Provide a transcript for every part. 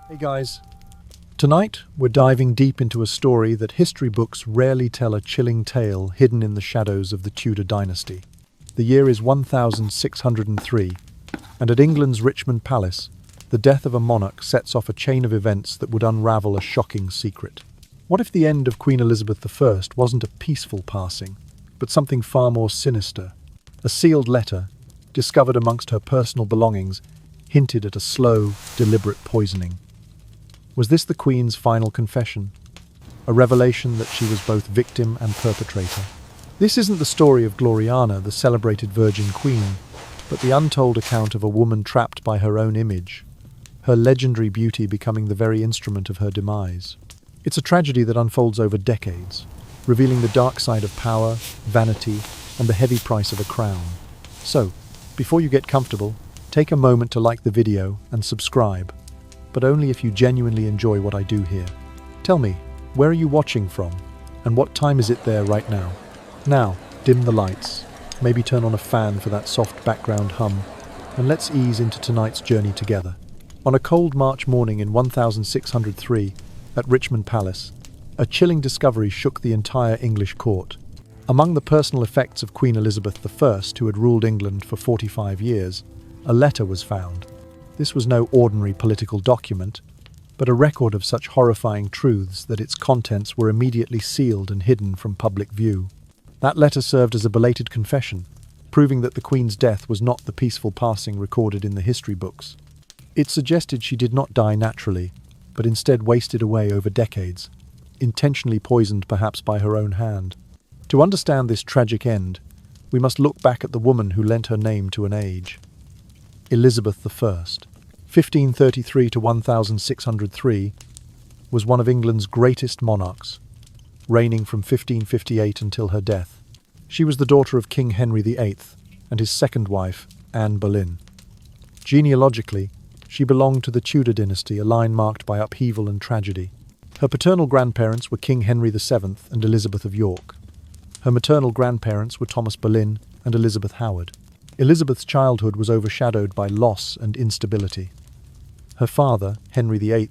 Hey guys, tonight we're diving deep into a story that history books rarely tell, a chilling tale hidden in the shadows of the Tudor dynasty. The year is 1603, and at England's Richmond Palace, the death of a monarch sets off a chain of events that would unravel a shocking secret. What if the end of Queen Elizabeth I wasn't a peaceful passing, but something far more sinister? A sealed letter, discovered amongst her personal belongings, hinted at a slow, deliberate poisoning. Was this the Queen's final confession? A revelation that she was both victim and perpetrator? This isn't the story of Gloriana, the celebrated Virgin Queen, but the untold account of a woman trapped by her own image, her legendary beauty becoming the very instrument of her demise. It's a tragedy that unfolds over decades, revealing the dark side of power, vanity, and the heavy price of a crown. So, before you get comfortable, take a moment to like the video and subscribe, but only if you genuinely enjoy what I do here. Tell me, where are you watching from? And what time is it there right now? Now, dim the lights, maybe turn on a fan for that soft background hum, and let's ease into tonight's journey together. On a cold March morning in 1603, at Richmond Palace, a chilling discovery shook the entire English court. Among the personal effects of Queen Elizabeth I, who had ruled England for 45 years, a letter was found. This was no ordinary political document, but a record of such horrifying truths that its contents were immediately sealed and hidden from public view. That letter served as a belated confession, proving that the Queen's death was not the peaceful passing recorded in the history books. It suggested she did not die naturally, but instead wasted away over decades, intentionally poisoned perhaps by her own hand. To understand this tragic end, we must look back at the woman who lent her name to an age. Elizabeth I, 1533 to 1603, was one of England's greatest monarchs, reigning from 1558 until her death. She was the daughter of King Henry VIII and his second wife, Anne Boleyn. Genealogically, she belonged to the Tudor dynasty, a line marked by upheaval and tragedy. Her paternal grandparents were King Henry VII and Elizabeth of York. Her maternal grandparents were Thomas Boleyn and Elizabeth Howard. Elizabeth's childhood was overshadowed by loss and instability. Her father, Henry VIII,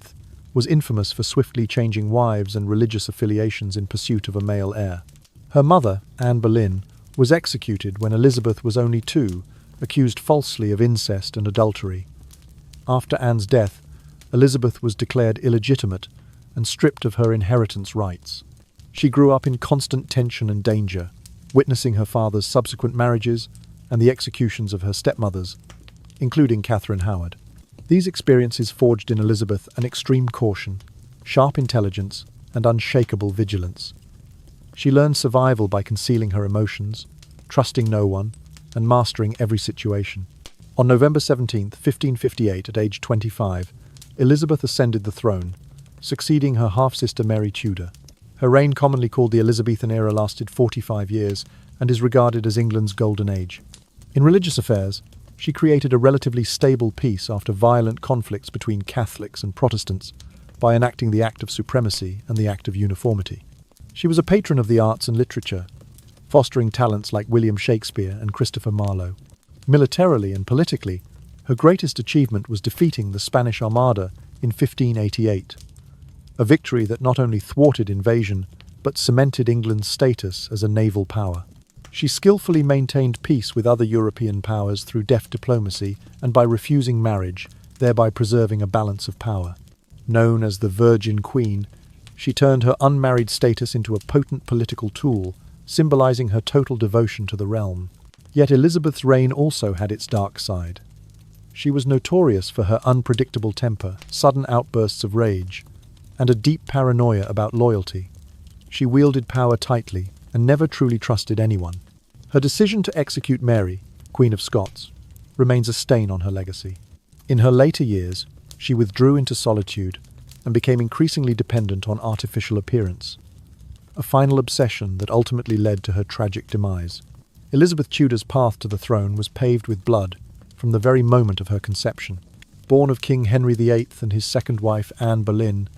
was infamous for swiftly changing wives and religious affiliations in pursuit of a male heir. Her mother, Anne Boleyn, was executed when Elizabeth was only 2, accused falsely of incest and adultery. After Anne's death, Elizabeth was declared illegitimate and stripped of her inheritance rights. She grew up in constant tension and danger, witnessing her father's subsequent marriages and the executions of her stepmothers, including Catherine Howard. These experiences forged in Elizabeth an extreme caution, sharp intelligence, and unshakable vigilance. She learned survival by concealing her emotions, trusting no one, and mastering every situation. On November 17, 1558, at age 25, Elizabeth ascended the throne, succeeding her half-sister Mary Tudor. Her reign, commonly called the Elizabethan era, lasted 45 years and is regarded as England's golden age. In religious affairs, she created a relatively stable peace after violent conflicts between Catholics and Protestants by enacting the Act of Supremacy and the Act of Uniformity. She was a patron of the arts and literature, fostering talents like William Shakespeare and Christopher Marlowe. Militarily and politically, her greatest achievement was defeating the Spanish Armada in 1588, a victory that not only thwarted invasion, but cemented England's status as a naval power. She skillfully maintained peace with other European powers through deft diplomacy and by refusing marriage, thereby preserving a balance of power. Known as the Virgin Queen, she turned her unmarried status into a potent political tool, symbolizing her total devotion to the realm. Yet Elizabeth's reign also had its dark side. She was notorious for her unpredictable temper, sudden outbursts of rage, and a deep paranoia about loyalty. She wielded power tightly and never truly trusted anyone. Her decision to execute Mary, Queen of Scots, remains a stain on her legacy. In her later years, she withdrew into solitude and became increasingly dependent on artificial appearance, a final obsession that ultimately led to her tragic demise. Elizabeth Tudor's path to the throne was paved with blood from the very moment of her conception. Born of King Henry VIII and his second wife Anne Boleyn,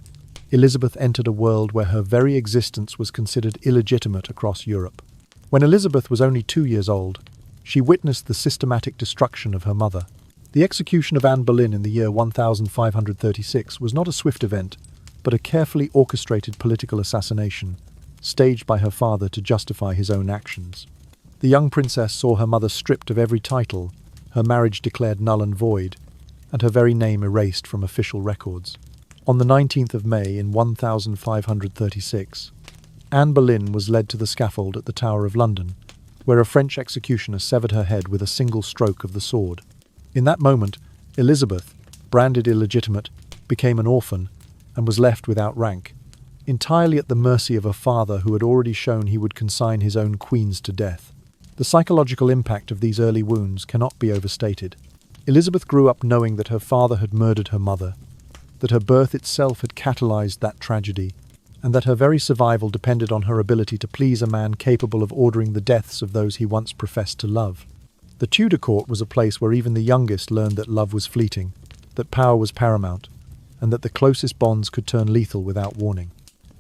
Elizabeth entered a world where her very existence was considered illegitimate across Europe. When Elizabeth was only 2 years old, she witnessed the systematic destruction of her mother. The execution of Anne Boleyn in the year 1536 was not a swift event, but a carefully orchestrated political assassination, staged by her father to justify his own actions. The young princess saw her mother stripped of every title, her marriage declared null and void, and her very name erased from official records. On the 19th of May in 1536, Anne Boleyn was led to the scaffold at the Tower of London, where a French executioner severed her head with a single stroke of the sword. In that moment, Elizabeth, branded illegitimate, became an orphan and was left without rank, entirely at the mercy of a father who had already shown he would consign his own queens to death. The psychological impact of these early wounds cannot be overstated. Elizabeth grew up knowing that her father had murdered her mother, that her birth itself had catalyzed that tragedy, and that her very survival depended on her ability to please a man capable of ordering the deaths of those he once professed to love. The Tudor court was a place where even the youngest learned that love was fleeting, that power was paramount, and that the closest bonds could turn lethal without warning.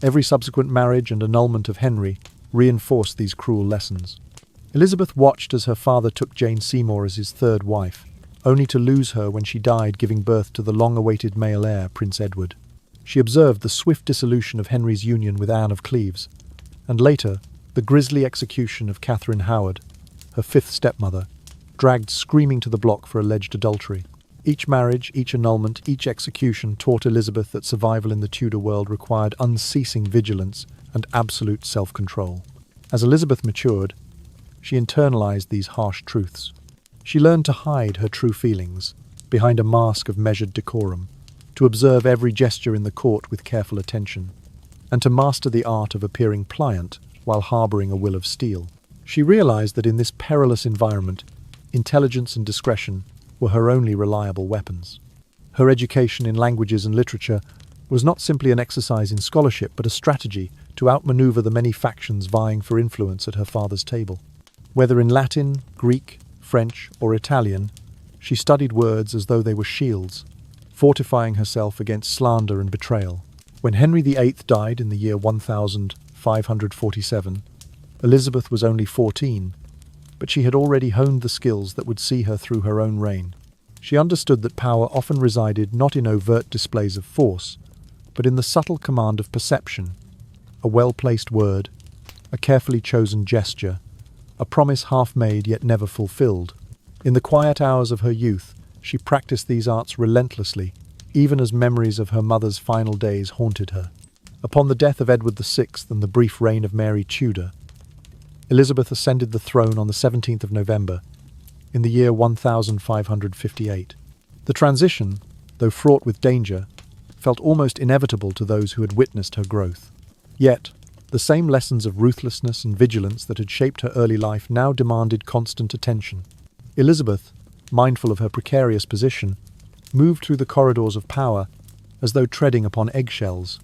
Every subsequent marriage and annulment of Henry reinforced these cruel lessons. Elizabeth watched as her father took Jane Seymour as his third wife, only to lose her when she died giving birth to the long-awaited male heir, Prince Edward. She observed the swift dissolution of Henry's union with Anne of Cleves, and later the grisly execution of Catherine Howard, her fifth stepmother, dragged screaming to the block for alleged adultery. Each marriage, each annulment, each execution taught Elizabeth that survival in the Tudor world required unceasing vigilance and absolute self-control. As Elizabeth matured, she internalized these harsh truths. She learned to hide her true feelings behind a mask of measured decorum, to observe every gesture in the court with careful attention, and to master the art of appearing pliant while harboring a will of steel. She realized that in this perilous environment, intelligence and discretion were her only reliable weapons. Her education in languages and literature was not simply an exercise in scholarship, but a strategy to outmaneuver the many factions vying for influence at her father's table. Whether in Latin, Greek, French, or Italian, she studied words as though they were shields, fortifying herself against slander and betrayal. When Henry VIII died in the year 1547, Elizabeth was only 14, but she had already honed the skills that would see her through her own reign. She understood that power often resided not in overt displays of force, but in the subtle command of perception, a well-placed word, a carefully chosen gesture, a promise half-made yet never fulfilled. In the quiet hours of her youth, she practiced these arts relentlessly, even as memories of her mother's final days haunted her. Upon the death of Edward VI and the brief reign of Mary Tudor, Elizabeth ascended the throne on the 17th of November, in the year 1558. The transition, though fraught with danger, felt almost inevitable to those who had witnessed her growth. Yet, the same lessons of ruthlessness and vigilance that had shaped her early life now demanded constant attention. Elizabeth, mindful of her precarious position, moved through the corridors of power as though treading upon eggshells,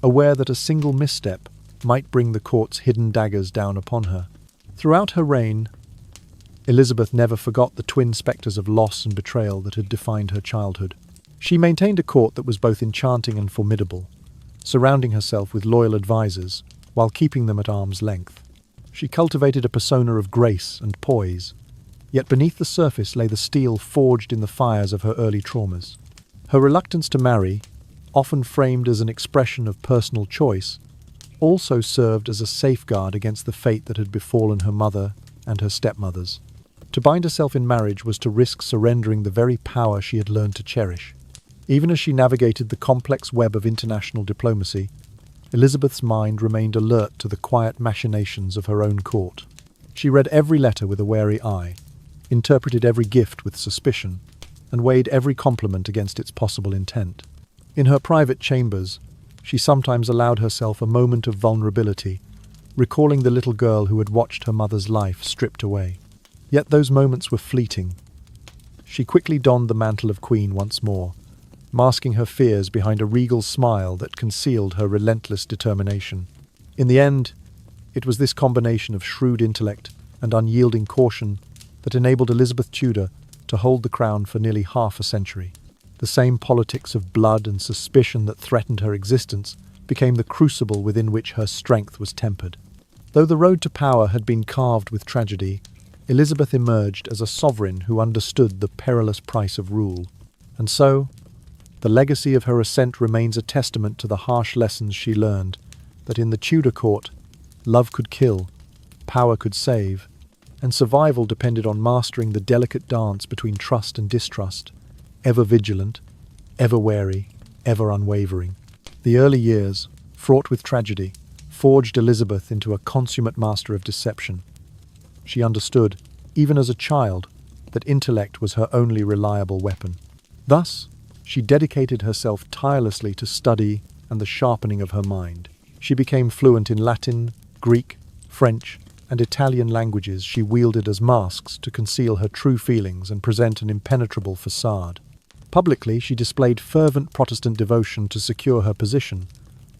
aware that a single misstep might bring the court's hidden daggers down upon her. Throughout her reign, Elizabeth never forgot the twin spectres of loss and betrayal that had defined her childhood. She maintained a court that was both enchanting and formidable, surrounding herself with loyal advisors while keeping them at arm's length. She cultivated a persona of grace and poise, yet beneath the surface lay the steel forged in the fires of her early traumas. Her reluctance to marry, often framed as an expression of personal choice, also served as a safeguard against the fate that had befallen her mother and her stepmothers. To bind herself in marriage was to risk surrendering the very power she had learned to cherish. Even as she navigated the complex web of international diplomacy, Elizabeth's mind remained alert to the quiet machinations of her own court. She read every letter with a wary eye, interpreted every gift with suspicion, and weighed every compliment against its possible intent. In her private chambers, she sometimes allowed herself a moment of vulnerability, recalling the little girl who had watched her mother's life stripped away. Yet those moments were fleeting. She quickly donned the mantle of queen once more, masking her fears behind a regal smile that concealed her relentless determination. In the end, it was this combination of shrewd intellect and unyielding caution that enabled Elizabeth Tudor to hold the crown for nearly half a century. The same politics of blood and suspicion that threatened her existence became the crucible within which her strength was tempered. Though the road to power had been carved with tragedy, Elizabeth emerged as a sovereign who understood the perilous price of rule. And so, the legacy of her ascent remains a testament to the harsh lessons she learned, that in the Tudor court, love could kill, power could save, and survival depended on mastering the delicate dance between trust and distrust, ever vigilant, ever wary, ever unwavering. The early years, fraught with tragedy, forged Elizabeth into a consummate master of deception. She understood, even as a child, that intellect was her only reliable weapon. Thus, she dedicated herself tirelessly to study and the sharpening of her mind. She became fluent in Latin, Greek, French, and Italian languages she wielded as masks to conceal her true feelings and present an impenetrable facade. Publicly, she displayed fervent Protestant devotion to secure her position,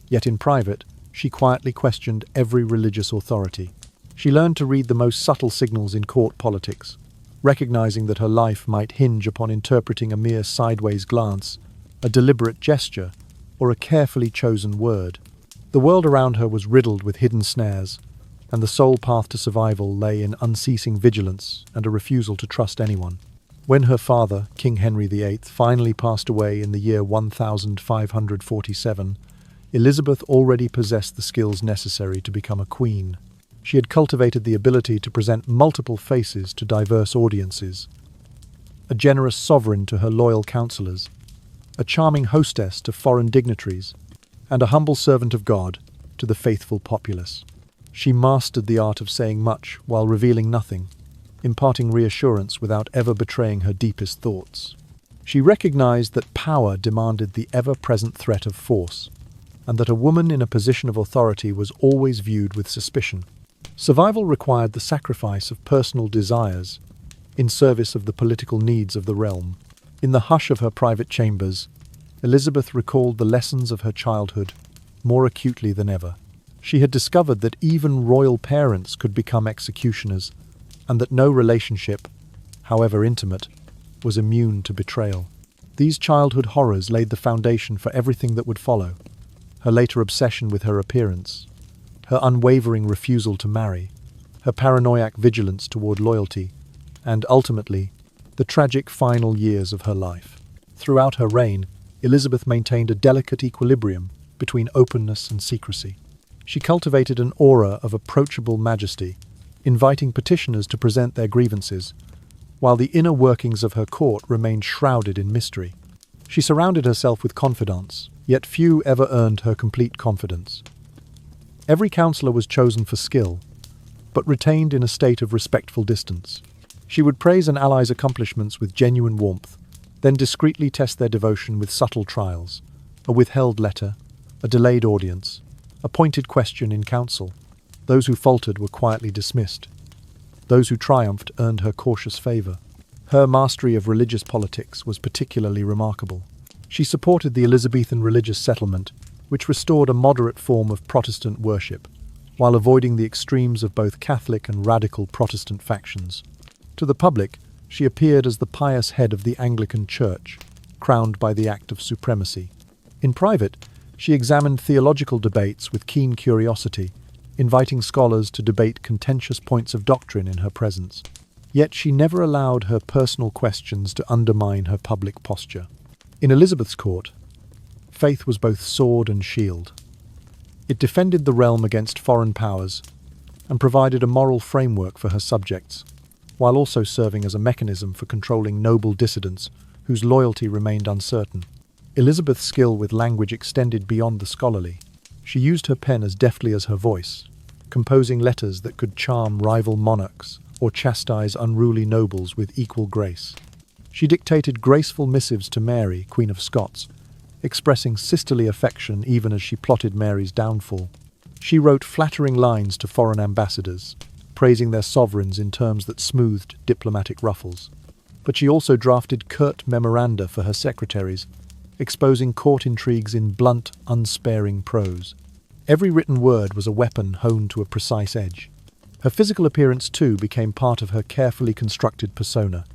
yet in private, she quietly questioned every religious authority. She learned to read the most subtle signals in court politics, recognizing that her life might hinge upon interpreting a mere sideways glance, a deliberate gesture, or a carefully chosen word. The world around her was riddled with hidden snares, and the sole path to survival lay in unceasing vigilance and a refusal to trust anyone. When her father, King Henry VIII, finally passed away in the year 1547, Elizabeth already possessed the skills necessary to become a queen. She had cultivated the ability to present multiple faces to diverse audiences, a generous sovereign to her loyal counselors, a charming hostess to foreign dignitaries, and a humble servant of God to the faithful populace. She mastered the art of saying much while revealing nothing, imparting reassurance without ever betraying her deepest thoughts. She recognized that power demanded the ever-present threat of force, and that a woman in a position of authority was always viewed with suspicion. Survival required the sacrifice of personal desires in service of the political needs of the realm. In the hush of her private chambers, Elizabeth recalled the lessons of her childhood more acutely than ever. She had discovered that even royal parents could become executioners, and that no relationship, however intimate, was immune to betrayal. These childhood horrors laid the foundation for everything that would follow: her later obsession with her appearance, her unwavering refusal to marry, her paranoiac vigilance toward loyalty, and ultimately, the tragic final years of her life. Throughout her reign, Elizabeth maintained a delicate equilibrium between openness and secrecy. She cultivated an aura of approachable majesty, inviting petitioners to present their grievances, while the inner workings of her court remained shrouded in mystery. She surrounded herself with confidants, yet few ever earned her complete confidence. Every counselor was chosen for skill, but retained in a state of respectful distance. She would praise an ally's accomplishments with genuine warmth, then discreetly test their devotion with subtle trials: a withheld letter, a delayed audience, a pointed question in council. Those who faltered were quietly dismissed. Those who triumphed earned her cautious favor. Her mastery of religious politics was particularly remarkable. She supported the Elizabethan religious settlement, which restored a moderate form of Protestant worship, while avoiding the extremes of both Catholic and radical Protestant factions. To the public, she appeared as the pious head of the Anglican Church, crowned by the Act of Supremacy. In private, she examined theological debates with keen curiosity, inviting scholars to debate contentious points of doctrine in her presence. Yet she never allowed her personal questions to undermine her public posture. In Elizabeth's court, faith was both sword and shield. It defended the realm against foreign powers and provided a moral framework for her subjects, while also serving as a mechanism for controlling noble dissidents whose loyalty remained uncertain. Elizabeth's skill with language extended beyond the scholarly. She used her pen as deftly as her voice, composing letters that could charm rival monarchs or chastise unruly nobles with equal grace. She dictated graceful missives to Mary, Queen of Scots, expressing sisterly affection even as she plotted Mary's downfall. She wrote flattering lines to foreign ambassadors, praising their sovereigns in terms that smoothed diplomatic ruffles. But she also drafted curt memoranda for her secretaries, exposing court intrigues in blunt, unsparing prose. Every written word was a weapon honed to a precise edge. Her physical appearance, too, became part of her carefully constructed persona.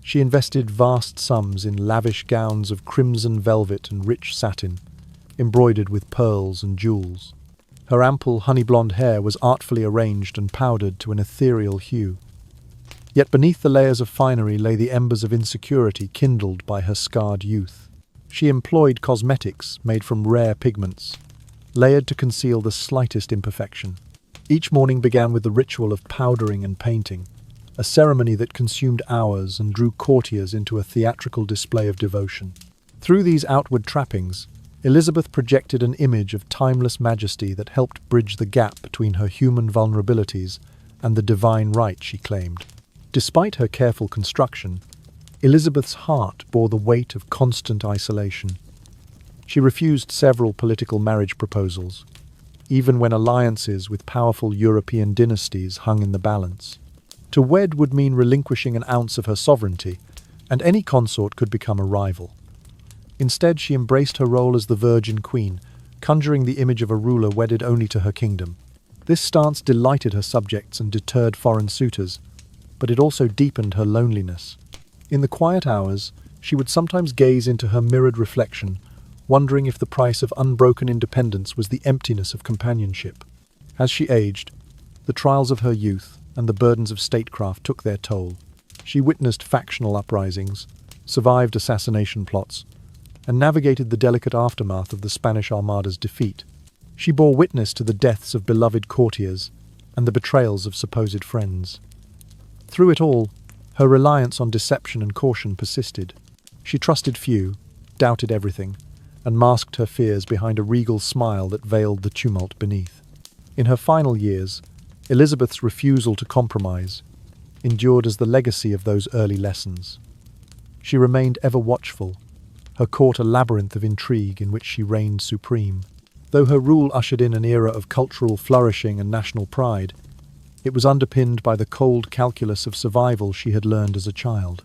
She invested vast sums in lavish gowns of crimson velvet and rich satin, embroidered with pearls and jewels. Her ample honey-blonde hair was artfully arranged and powdered to an ethereal hue. Yet beneath the layers of finery lay the embers of insecurity kindled by her scarred youth. She employed cosmetics made from rare pigments, layered to conceal the slightest imperfection. Each morning began with the ritual of powdering and painting, a ceremony that consumed hours and drew courtiers into a theatrical display of devotion. Through these outward trappings, Elizabeth projected an image of timeless majesty that helped bridge the gap between her human vulnerabilities and the divine right she claimed. Despite her careful construction, Elizabeth's heart bore the weight of constant isolation. She refused several political marriage proposals, even when alliances with powerful European dynasties hung in the balance. To wed would mean relinquishing an ounce of her sovereignty, and any consort could become a rival. Instead, she embraced her role as the Virgin Queen, conjuring the image of a ruler wedded only to her kingdom. This stance delighted her subjects and deterred foreign suitors, but it also deepened her loneliness. In the quiet hours, she would sometimes gaze into her mirrored reflection, wondering if the price of unbroken independence was the emptiness of companionship. As she aged, the trials of her youth and the burdens of statecraft took their toll. She witnessed factional uprisings, survived assassination plots, and navigated the delicate aftermath of the Spanish Armada's defeat. She bore witness to the deaths of beloved courtiers and the betrayals of supposed friends. Through it all, her reliance on deception and caution persisted. She trusted few, doubted everything, and masked her fears behind a regal smile that veiled the tumult beneath. In her final years, Elizabeth's refusal to compromise endured as the legacy of those early lessons. She remained ever watchful, her court a labyrinth of intrigue in which she reigned supreme. Though her rule ushered in an era of cultural flourishing and national pride, it was underpinned by the cold calculus of survival she had learned as a child.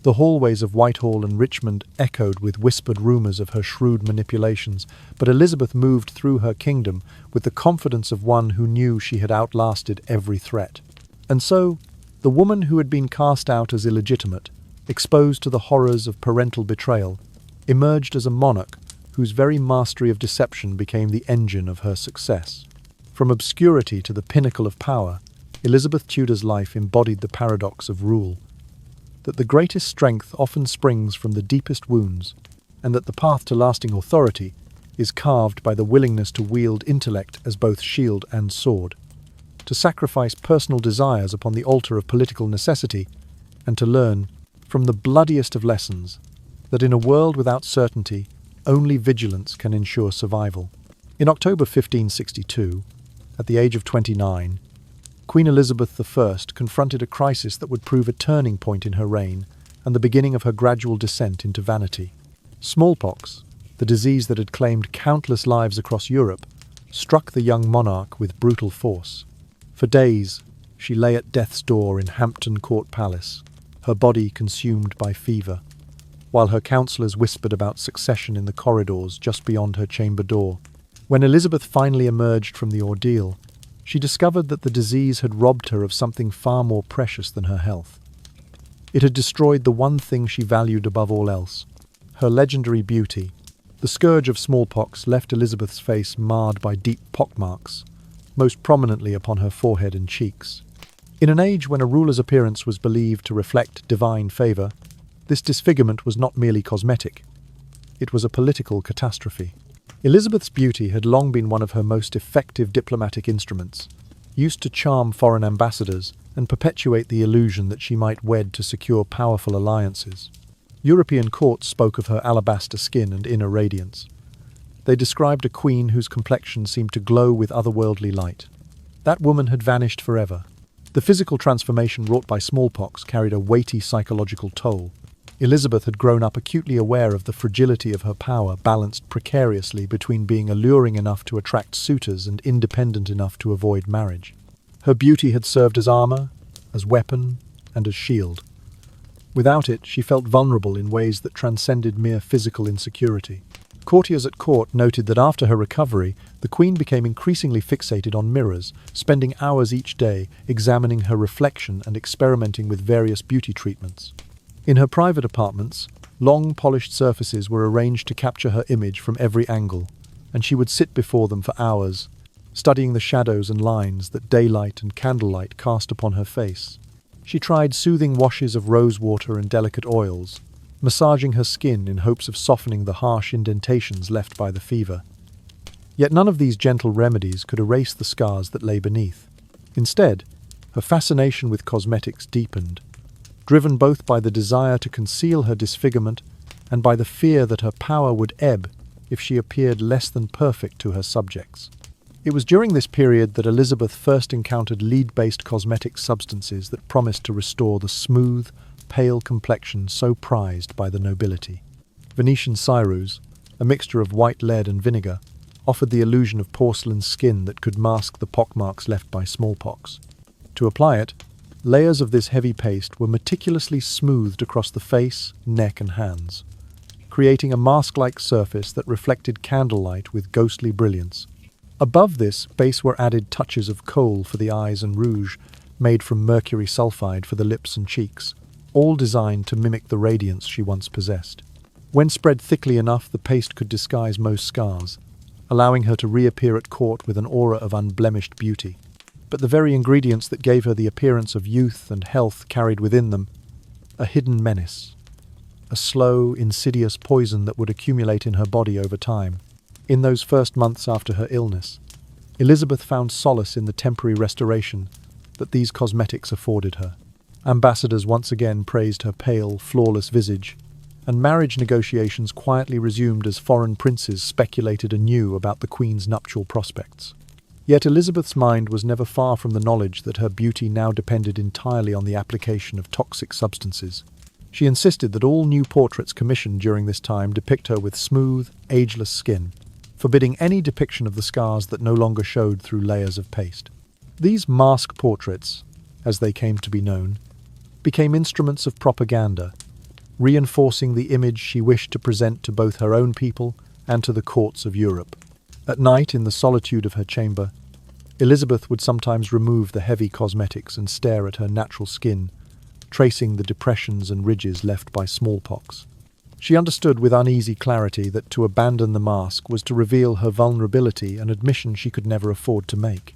The hallways of Whitehall and Richmond echoed with whispered rumours of her shrewd manipulations, but Elizabeth moved through her kingdom with the confidence of one who knew she had outlasted every threat. And so, the woman who had been cast out as illegitimate, exposed to the horrors of parental betrayal, emerged as a monarch whose very mastery of deception became the engine of her success. From obscurity to the pinnacle of power, Elizabeth Tudor's life embodied the paradox of rule, that the greatest strength often springs from the deepest wounds, and that the path to lasting authority is carved by the willingness to wield intellect as both shield and sword, to sacrifice personal desires upon the altar of political necessity, and to learn, from the bloodiest of lessons, that in a world without certainty, only vigilance can ensure survival. In October 1562, at the age of 29, Queen Elizabeth I confronted a crisis that would prove a turning point in her reign and the beginning of her gradual descent into vanity. Smallpox, the disease that had claimed countless lives across Europe, struck the young monarch with brutal force. For days, she lay at death's door in Hampton Court Palace, her body consumed by fever, while her counsellors whispered about succession in the corridors just beyond her chamber door. When Elizabeth finally emerged from the ordeal, she discovered that the disease had robbed her of something far more precious than her health. It had destroyed the one thing she valued above all else, her legendary beauty. The scourge of smallpox left Elizabeth's face marred by deep pockmarks, most prominently upon her forehead and cheeks. In an age when a ruler's appearance was believed to reflect divine favour, this disfigurement was not merely cosmetic. It was a political catastrophe. Elizabeth's beauty had long been one of her most effective diplomatic instruments, used to charm foreign ambassadors and perpetuate the illusion that she might wed to secure powerful alliances. European courts spoke of her alabaster skin and inner radiance. They described a queen whose complexion seemed to glow with otherworldly light. That woman had vanished forever. The physical transformation wrought by smallpox carried a weighty psychological toll. Elizabeth had grown up acutely aware of the fragility of her power, balanced precariously between being alluring enough to attract suitors and independent enough to avoid marriage. Her beauty had served as armor, as weapon, and as shield. Without it, she felt vulnerable in ways that transcended mere physical insecurity. Courtiers at court noted that after her recovery, the Queen became increasingly fixated on mirrors, spending hours each day examining her reflection and experimenting with various beauty treatments. In her private apartments, long polished surfaces were arranged to capture her image from every angle, and she would sit before them for hours, studying the shadows and lines that daylight and candlelight cast upon her face. She tried soothing washes of rose water and delicate oils, massaging her skin in hopes of softening the harsh indentations left by the fever. Yet none of these gentle remedies could erase the scars that lay beneath. Instead, her fascination with cosmetics deepened, driven both by the desire to conceal her disfigurement and by the fear that her power would ebb if she appeared less than perfect to her subjects. It was during this period that Elizabeth first encountered lead-based cosmetic substances that promised to restore the smooth, pale complexion so prized by the nobility. Venetian cyrus, a mixture of white lead and vinegar, offered the illusion of porcelain skin that could mask the pockmarks left by smallpox. To apply it, layers of this heavy paste were meticulously smoothed across the face, neck, and hands, creating a mask-like surface that reflected candlelight with ghostly brilliance. Above this base were added touches of kohl for the eyes and rouge, made from mercury sulfide for the lips and cheeks, all designed to mimic the radiance she once possessed. When spread thickly enough, the paste could disguise most scars, allowing her to reappear at court with an aura of unblemished beauty. But the very ingredients that gave her the appearance of youth and health carried within them a hidden menace, a slow, insidious poison that would accumulate in her body over time. In those first months after her illness, Elizabeth found solace in the temporary restoration that these cosmetics afforded her. Ambassadors once again praised her pale, flawless visage, and marriage negotiations quietly resumed as foreign princes speculated anew about the Queen's nuptial prospects. Yet Elizabeth's mind was never far from the knowledge that her beauty now depended entirely on the application of toxic substances. She insisted that all new portraits commissioned during this time depict her with smooth, ageless skin, forbidding any depiction of the scars that no longer showed through layers of paste. These mask portraits, as they came to be known, became instruments of propaganda, reinforcing the image she wished to present to both her own people and to the courts of Europe. At night, in the solitude of her chamber, Elizabeth would sometimes remove the heavy cosmetics and stare at her natural skin, tracing the depressions and ridges left by smallpox. She understood with uneasy clarity that to abandon the mask was to reveal her vulnerability, an admission she could never afford to make.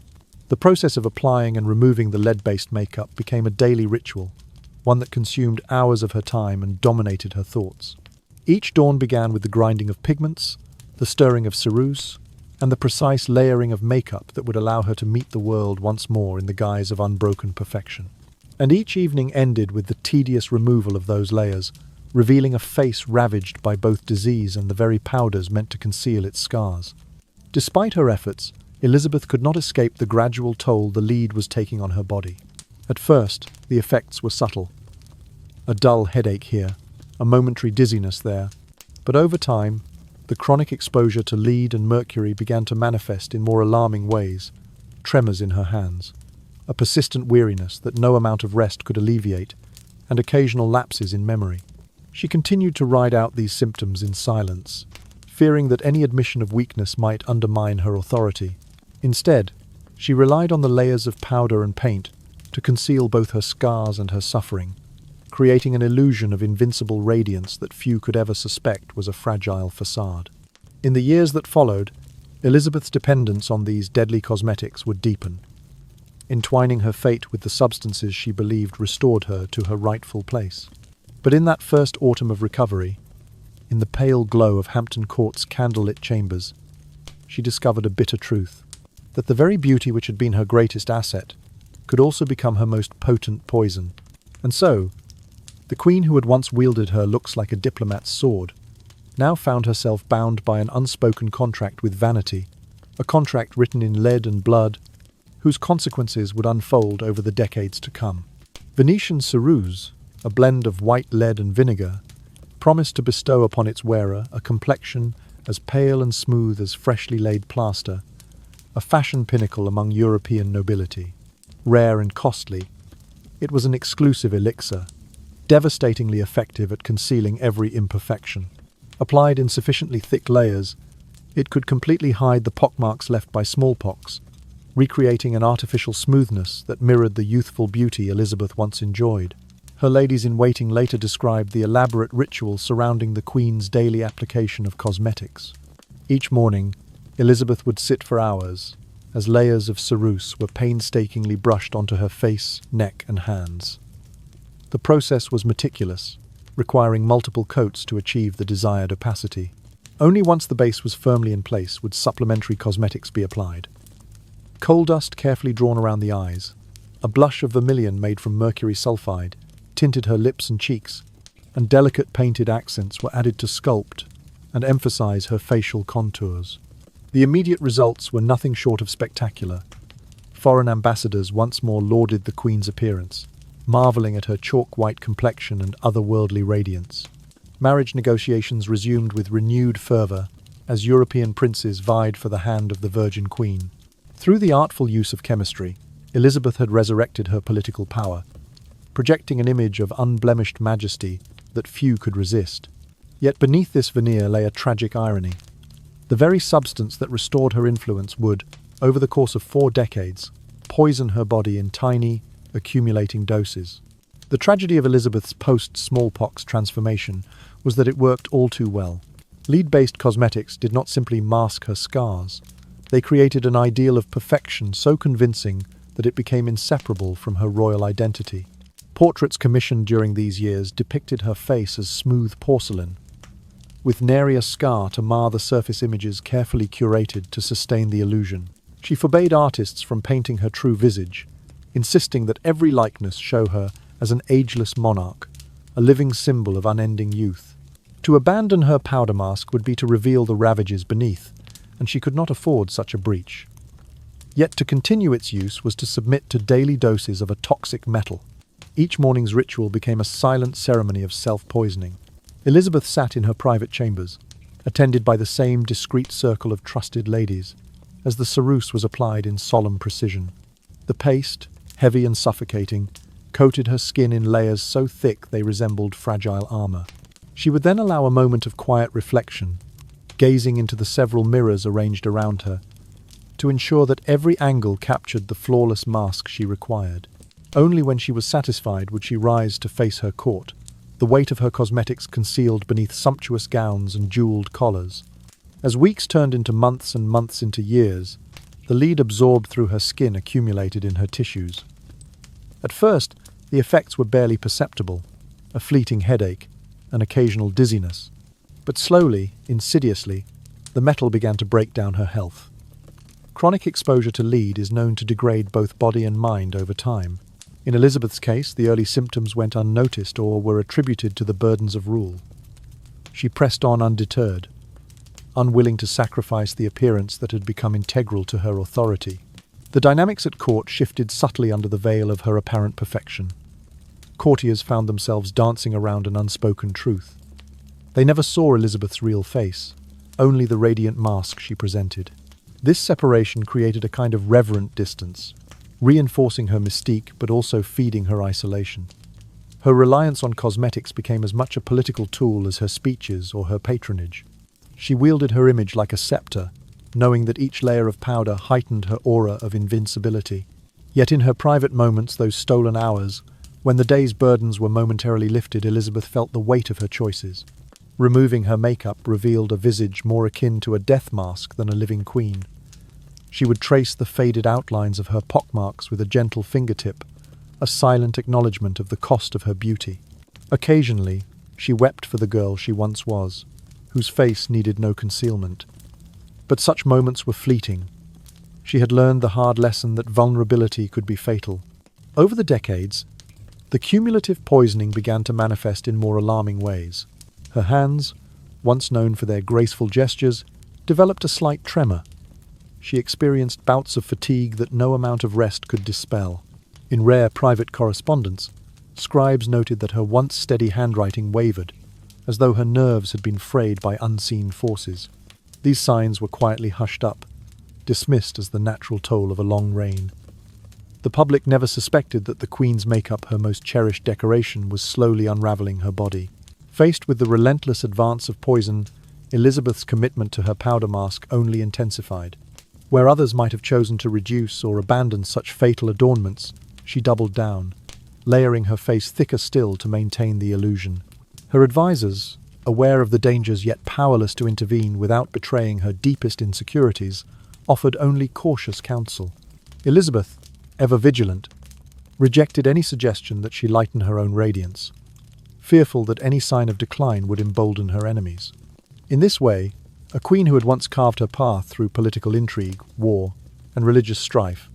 The process of applying and removing the lead-based makeup became a daily ritual, one that consumed hours of her time and dominated her thoughts. Each dawn began with the grinding of pigments, the stirring of ceruse, and the precise layering of makeup that would allow her to meet the world once more in the guise of unbroken perfection. And each evening ended with the tedious removal of those layers, revealing a face ravaged by both disease and the very powders meant to conceal its scars. Despite her efforts, Elizabeth could not escape the gradual toll the lead was taking on her body. At first, the effects were subtle. A dull headache here, a momentary dizziness there. But over time, the chronic exposure to lead and mercury began to manifest in more alarming ways. Tremors in her hands, a persistent weariness that no amount of rest could alleviate, and occasional lapses in memory. She continued to ride out these symptoms in silence, fearing that any admission of weakness might undermine her authority. Instead, she relied on the layers of powder and paint to conceal both her scars and her suffering, creating an illusion of invincible radiance that few could ever suspect was a fragile facade. In the years that followed, Elizabeth's dependence on these deadly cosmetics would deepen, entwining her fate with the substances she believed restored her to her rightful place. But in that first autumn of recovery, in the pale glow of Hampton Court's candlelit chambers, she discovered a bitter truth, that the very beauty which had been her greatest asset could also become her most potent poison. And so, the Queen who had once wielded her looks like a diplomat's sword, now found herself bound by an unspoken contract with vanity, a contract written in lead and blood, whose consequences would unfold over the decades to come. Venetian ceruse, a blend of white lead and vinegar, promised to bestow upon its wearer a complexion as pale and smooth as freshly laid plaster, a fashion pinnacle among European nobility. Rare and costly, it was an exclusive elixir, devastatingly effective at concealing every imperfection. Applied in sufficiently thick layers, it could completely hide the pockmarks left by smallpox, recreating an artificial smoothness that mirrored the youthful beauty Elizabeth once enjoyed. Her ladies-in-waiting later described the elaborate ritual surrounding the Queen's daily application of cosmetics. Each morning, Elizabeth would sit for hours, as layers of ceruse were painstakingly brushed onto her face, neck, and hands. The process was meticulous, requiring multiple coats to achieve the desired opacity. Only once the base was firmly in place would supplementary cosmetics be applied. Coal dust carefully drawn around the eyes, a blush of vermilion made from mercury sulfide tinted her lips and cheeks, and delicate painted accents were added to sculpt and emphasize her facial contours. The immediate results were nothing short of spectacular. Foreign ambassadors once more lauded the Queen's appearance, marveling at her chalk-white complexion and otherworldly radiance. Marriage negotiations resumed with renewed fervour as European princes vied for the hand of the Virgin Queen. Through the artful use of chemistry, Elizabeth had resurrected her political power, projecting an image of unblemished majesty that few could resist. Yet beneath this veneer lay a tragic irony. The very substance that restored her influence would, over the course of 4 decades, poison her body in tiny, accumulating doses. The tragedy of Elizabeth's post-smallpox transformation was that it worked all too well. Lead-based cosmetics did not simply mask her scars. They created an ideal of perfection so convincing that it became inseparable from her royal identity. Portraits commissioned during these years depicted her face as smooth porcelain, with nary a scar to mar the surface images carefully curated to sustain the illusion. She forbade artists from painting her true visage, insisting that every likeness show her as an ageless monarch, a living symbol of unending youth. To abandon her powder mask would be to reveal the ravages beneath, and she could not afford such a breach. Yet to continue its use was to submit to daily doses of a toxic metal. Each morning's ritual became a silent ceremony of self-poisoning. Elizabeth sat in her private chambers, attended by the same discreet circle of trusted ladies, as the ceruse was applied in solemn precision. The paste, heavy and suffocating, coated her skin in layers so thick they resembled fragile armor. She would then allow a moment of quiet reflection, gazing into the several mirrors arranged around her, to ensure that every angle captured the flawless mask she required. Only when she was satisfied would she rise to face her court, the weight of her cosmetics concealed beneath sumptuous gowns and jeweled collars. As weeks turned into months and months into years, the lead absorbed through her skin accumulated in her tissues. At first, the effects were barely perceptible, a fleeting headache, an occasional dizziness. But slowly, insidiously, the metal began to break down her health. Chronic exposure to lead is known to degrade both body and mind over time. In Elizabeth's case, the early symptoms went unnoticed or were attributed to the burdens of rule. She pressed on undeterred, unwilling to sacrifice the appearance that had become integral to her authority. The dynamics at court shifted subtly under the veil of her apparent perfection. Courtiers found themselves dancing around an unspoken truth. They never saw Elizabeth's real face, only the radiant mask she presented. This separation created a kind of reverent distance, reinforcing her mystique but also feeding her isolation. Her reliance on cosmetics became as much a political tool as her speeches or her patronage. She wielded her image like a scepter, knowing that each layer of powder heightened her aura of invincibility. Yet in her private moments, those stolen hours, when the day's burdens were momentarily lifted, Elizabeth felt the weight of her choices. Removing her makeup revealed a visage more akin to a death mask than a living queen. She would trace the faded outlines of her pockmarks with a gentle fingertip, a silent acknowledgement of the cost of her beauty. Occasionally, she wept for the girl she once was, whose face needed no concealment. But such moments were fleeting. She had learned the hard lesson that vulnerability could be fatal. Over the decades, the cumulative poisoning began to manifest in more alarming ways. Her hands, once known for their graceful gestures, developed a slight tremor. She experienced bouts of fatigue that no amount of rest could dispel. In rare private correspondence, scribes noted that her once steady handwriting wavered, as though her nerves had been frayed by unseen forces. These signs were quietly hushed up, dismissed as the natural toll of a long reign. The public never suspected that the Queen's makeup, her most cherished decoration, was slowly unraveling her body. Faced with the relentless advance of poison, Elizabeth's commitment to her powder mask only intensified. Where others might have chosen to reduce or abandon such fatal adornments, she doubled down, layering her face thicker still to maintain the illusion. Her advisors, aware of the dangers yet powerless to intervene without betraying her deepest insecurities, offered only cautious counsel. Elizabeth, ever vigilant, rejected any suggestion that she lighten her own radiance, fearful that any sign of decline would embolden her enemies. In this way, a queen who had once carved her path through political intrigue, war, and religious strife,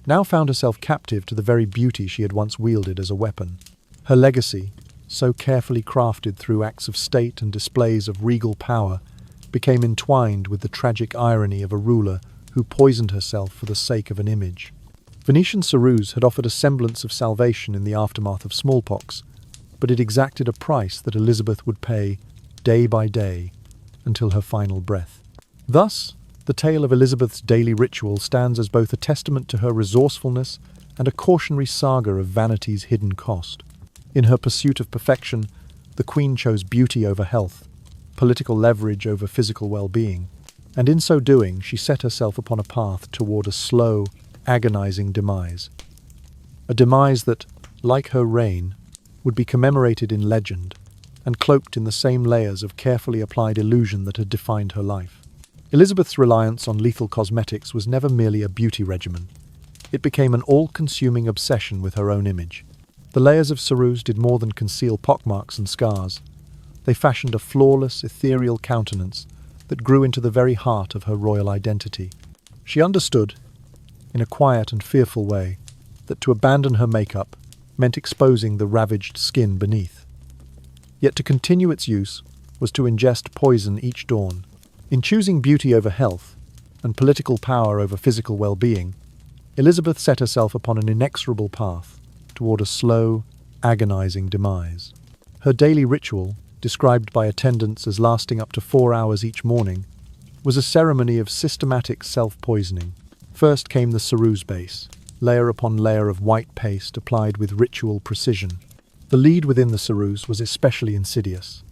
now found herself captive to the very beauty she had once wielded as a weapon. Her legacy, so carefully crafted through acts of state and displays of regal power, became entwined with the tragic irony of a ruler who poisoned herself for the sake of an image. Venetian Ceruse had offered a semblance of salvation in the aftermath of smallpox, but it exacted a price that Elizabeth would pay day by day until her final breath. Thus, the tale of Elizabeth's daily ritual stands as both a testament to her resourcefulness and a cautionary saga of vanity's hidden cost. In her pursuit of perfection, the Queen chose beauty over health, political leverage over physical well-being, and in so doing she set herself upon a path toward a slow, agonizing demise. A demise that, like her reign, would be commemorated in legend and cloaked in the same layers of carefully applied illusion that had defined her life. Elizabeth's reliance on lethal cosmetics was never merely a beauty regimen. It became an all-consuming obsession with her own image. The layers of Ceruse did more than conceal pockmarks and scars. They fashioned a flawless, ethereal countenance that grew into the very heart of her royal identity. She understood, in a quiet and fearful way, that to abandon her makeup meant exposing the ravaged skin beneath. Yet to continue its use was to ingest poison each dawn. In choosing beauty over health and political power over physical well-being, Elizabeth set herself upon an inexorable path toward a slow, agonizing demise. Her daily ritual, described by attendants as lasting up to 4 hours each morning, was a ceremony of systematic self-poisoning. First came the Ceruse base, layer upon layer of white paste applied with ritual precision. The lead within the Ceruse was especially insidious.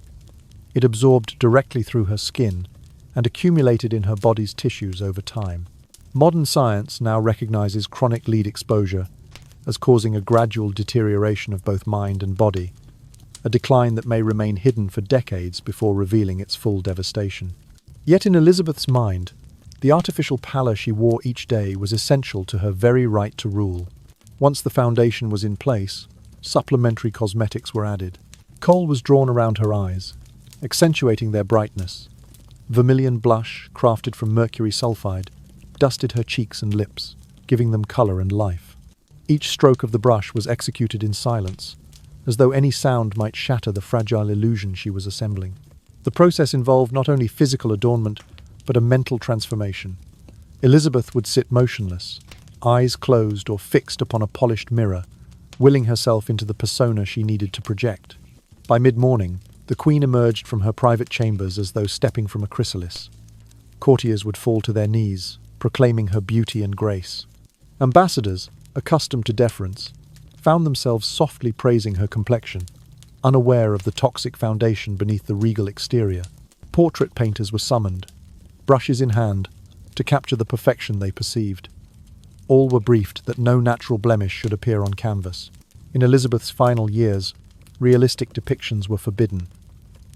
It absorbed directly through her skin and accumulated in her body's tissues over time. Modern science now recognizes chronic lead exposure as causing a gradual deterioration of both mind and body, a decline that may remain hidden for decades before revealing its full devastation. Yet in Elizabeth's mind, the artificial pallor she wore each day was essential to her very right to rule. Once the foundation was in place, supplementary cosmetics were added. Kohl was drawn around her eyes, accentuating their brightness. Vermilion blush, crafted from mercury sulfide, dusted her cheeks and lips, giving them color and life. Each stroke of the brush was executed in silence, as though any sound might shatter the fragile illusion she was assembling. The process involved not only physical adornment, but a mental transformation. Elizabeth would sit motionless, eyes closed or fixed upon a polished mirror, willing herself into the persona she needed to project. By mid-morning, the Queen emerged from her private chambers as though stepping from a chrysalis. Courtiers would fall to their knees, proclaiming her beauty and grace. Ambassadors, accustomed to deference, found themselves softly praising her complexion, unaware of the toxic foundation beneath the regal exterior. Portrait painters were summoned, brushes in hand, to capture the perfection they perceived. All were briefed that no natural blemish should appear on canvas. In Elizabeth's final years, realistic depictions were forbidden.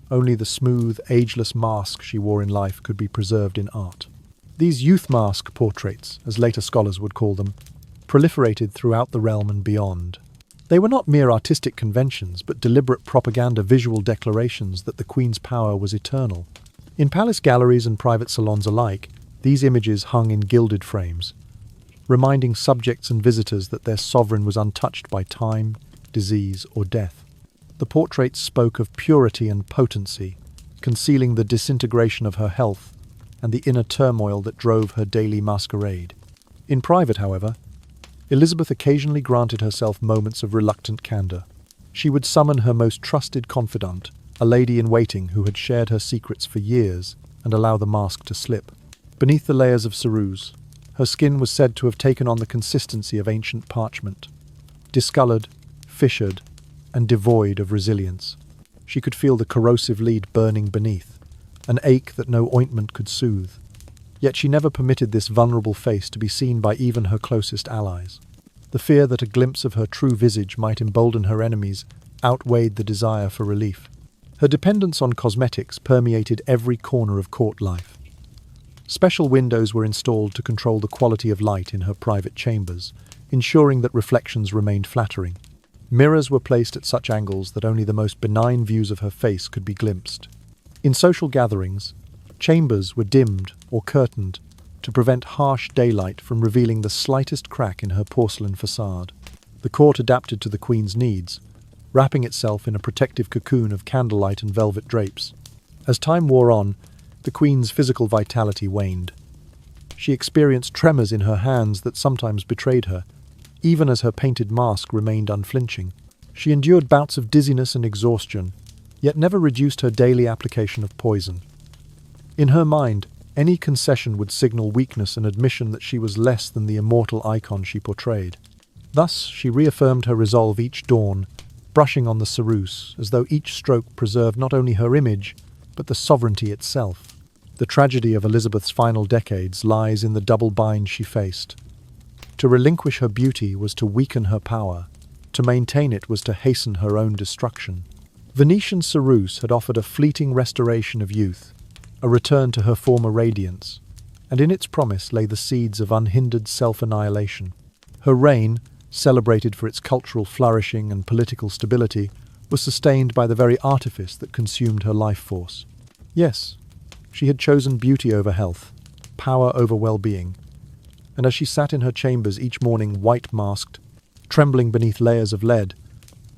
Only the smooth, ageless mask she wore in life could be preserved in art. These youth mask portraits, as later scholars would call them, proliferated throughout the realm and beyond. They were not mere artistic conventions, but deliberate propaganda visual declarations that the Queen's power was eternal. In palace galleries and private salons alike, these images hung in gilded frames, reminding subjects and visitors that their sovereign was untouched by time, disease, or death. The portraits spoke of purity and potency, concealing the disintegration of her health and the inner turmoil that drove her daily masquerade. In private, however, Elizabeth occasionally granted herself moments of reluctant candor. She would summon her most trusted confidant, a lady-in-waiting who had shared her secrets for years, and allow the mask to slip. Beneath the layers of Ceruse, her skin was said to have taken on the consistency of ancient parchment, discolored, fissured, and devoid of resilience. She could feel the corrosive lead burning beneath, an ache that no ointment could soothe. Yet she never permitted this vulnerable face to be seen by even her closest allies. The fear that a glimpse of her true visage might embolden her enemies outweighed the desire for relief. Her dependence on cosmetics permeated every corner of court life. Special windows were installed to control the quality of light in her private chambers, ensuring that reflections remained flattering. Mirrors were placed at such angles that only the most benign views of her face could be glimpsed. In social gatherings, chambers were dimmed or curtained to prevent harsh daylight from revealing the slightest crack in her porcelain facade. The court adapted to the Queen's needs, wrapping itself in a protective cocoon of candlelight and velvet drapes. As time wore on, the Queen's physical vitality waned. She experienced tremors in her hands that sometimes betrayed her, even as her painted mask remained unflinching. She endured bouts of dizziness and exhaustion, yet never reduced her daily application of poison. In her mind, any concession would signal weakness and admission that she was less than the immortal icon she portrayed. Thus, she reaffirmed her resolve each dawn, brushing on the ceruse, as though each stroke preserved not only her image, but the sovereignty itself. The tragedy of Elizabeth's final decades lies in the double bind she faced. To relinquish her beauty was to weaken her power. To maintain it was to hasten her own destruction. Venetian ceruse had offered a fleeting restoration of youth, a return to her former radiance, and in its promise lay the seeds of unhindered self-annihilation. Her reign, celebrated for its cultural flourishing and political stability, was sustained by the very artifice that consumed her life force. Yes, she had chosen beauty over health, power over well-being, and as she sat in her chambers each morning white-masked, trembling beneath layers of lead,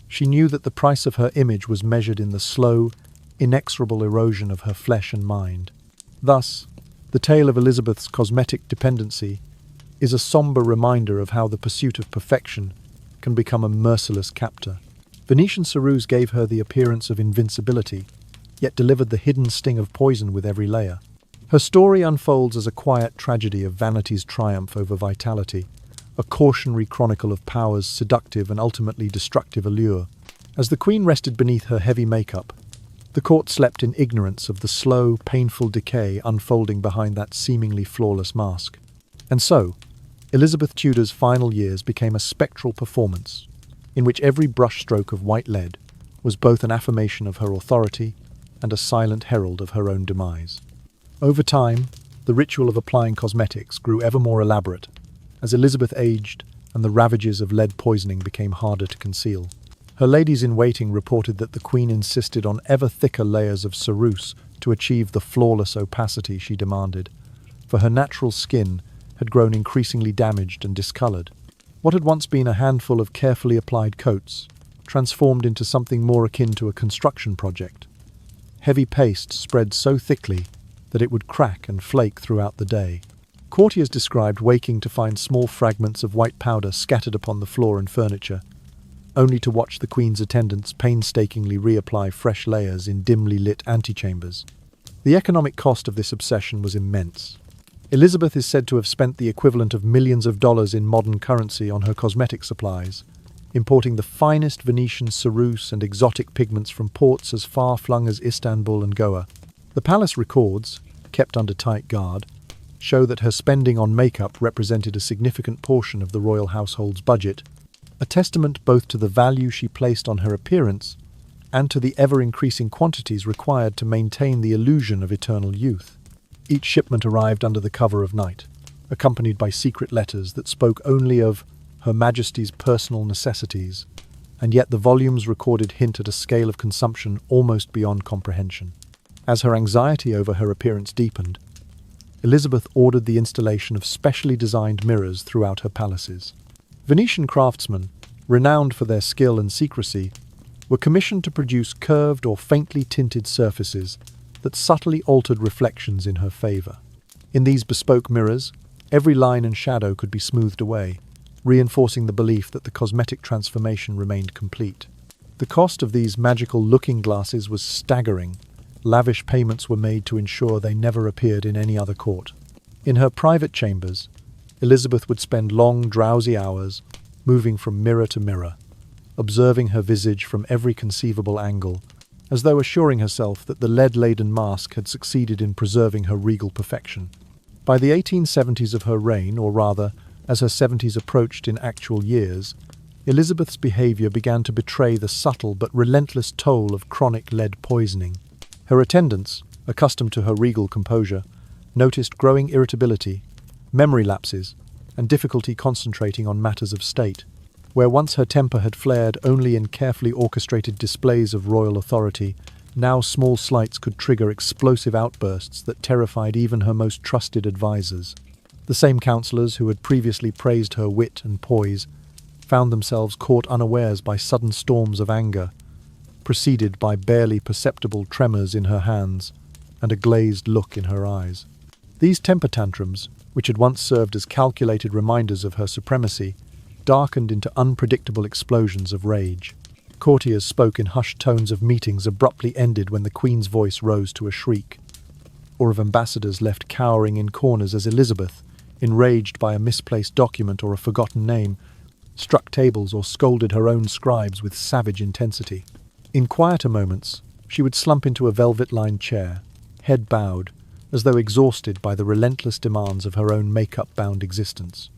she knew that the price of her image was measured in the slow, inexorable erosion of her flesh and mind. Thus, the tale of Elizabeth's cosmetic dependency is a somber reminder of how the pursuit of perfection can become a merciless captor. Venetian ceruse gave her the appearance of invincibility, yet delivered the hidden sting of poison with every layer. Her story unfolds as a quiet tragedy of vanity's triumph over vitality, a cautionary chronicle of power's seductive and ultimately destructive allure. As the Queen rested beneath her heavy makeup, the court slept in ignorance of the slow, painful decay unfolding behind that seemingly flawless mask. And so, Elizabeth Tudor's final years became a spectral performance, in which every brushstroke of white lead was both an affirmation of her authority and a silent herald of her own demise. Over time, the ritual of applying cosmetics grew ever more elaborate, as Elizabeth aged and the ravages of lead poisoning became harder to conceal. Her ladies-in-waiting reported that the Queen insisted on ever thicker layers of ceruse to achieve the flawless opacity she demanded, for her natural skin had grown increasingly damaged and discolored. What had once been a handful of carefully applied coats transformed into something more akin to a construction project. Heavy paste spread so thickly that it would crack and flake throughout the day. Courtiers described waking to find small fragments of white powder scattered upon the floor and furniture, only to watch the Queen's attendants painstakingly reapply fresh layers in dimly lit antechambers. The economic cost of this obsession was immense. Elizabeth is said to have spent the equivalent of millions of dollars in modern currency on her cosmetic supplies, importing the finest Venetian ceruse and exotic pigments from ports as far-flung as Istanbul and Goa. The palace records, kept under tight guard, show that her spending on makeup represented a significant portion of the royal household's budget, a testament both to the value she placed on her appearance and to the ever-increasing quantities required to maintain the illusion of eternal youth. Each shipment arrived under the cover of night, accompanied by secret letters that spoke only of Her Majesty's personal necessities, and yet the volumes recorded hint at a scale of consumption almost beyond comprehension. As her anxiety over her appearance deepened, Elizabeth ordered the installation of specially designed mirrors throughout her palaces. Venetian craftsmen, renowned for their skill and secrecy, were commissioned to produce curved or faintly tinted surfaces that subtly altered reflections in her favor. In these bespoke mirrors, every line and shadow could be smoothed away, reinforcing the belief that the cosmetic transformation remained complete. The cost of these magical looking glasses was staggering. Lavish payments were made to ensure they never appeared in any other court. In her private chambers, Elizabeth would spend long, drowsy hours moving from mirror to mirror, observing her visage from every conceivable angle, as though assuring herself that the lead-laden mask had succeeded in preserving her regal perfection. By the 1870s of her reign, or rather, as her 70s approached in actual years, Elizabeth's behavior began to betray the subtle but relentless toll of chronic lead poisoning. Her attendants, accustomed to her regal composure, noticed growing irritability, memory lapses, and difficulty concentrating on matters of state. Where once her temper had flared only in carefully orchestrated displays of royal authority, now small slights could trigger explosive outbursts that terrified even her most trusted advisors. The same counsellors who had previously praised her wit and poise found themselves caught unawares by sudden storms of anger, preceded by barely perceptible tremors in her hands and a glazed look in her eyes. These temper tantrums, which had once served as calculated reminders of her supremacy, darkened into unpredictable explosions of rage. Courtiers spoke in hushed tones of meetings abruptly ended when the Queen's voice rose to a shriek, or of ambassadors left cowering in corners as Elizabeth, enraged by a misplaced document or a forgotten name, struck tables or scolded her own scribes with savage intensity. In quieter moments, she would slump into a velvet-lined chair, head bowed, as though exhausted by the relentless demands of her own makeup-bound existence.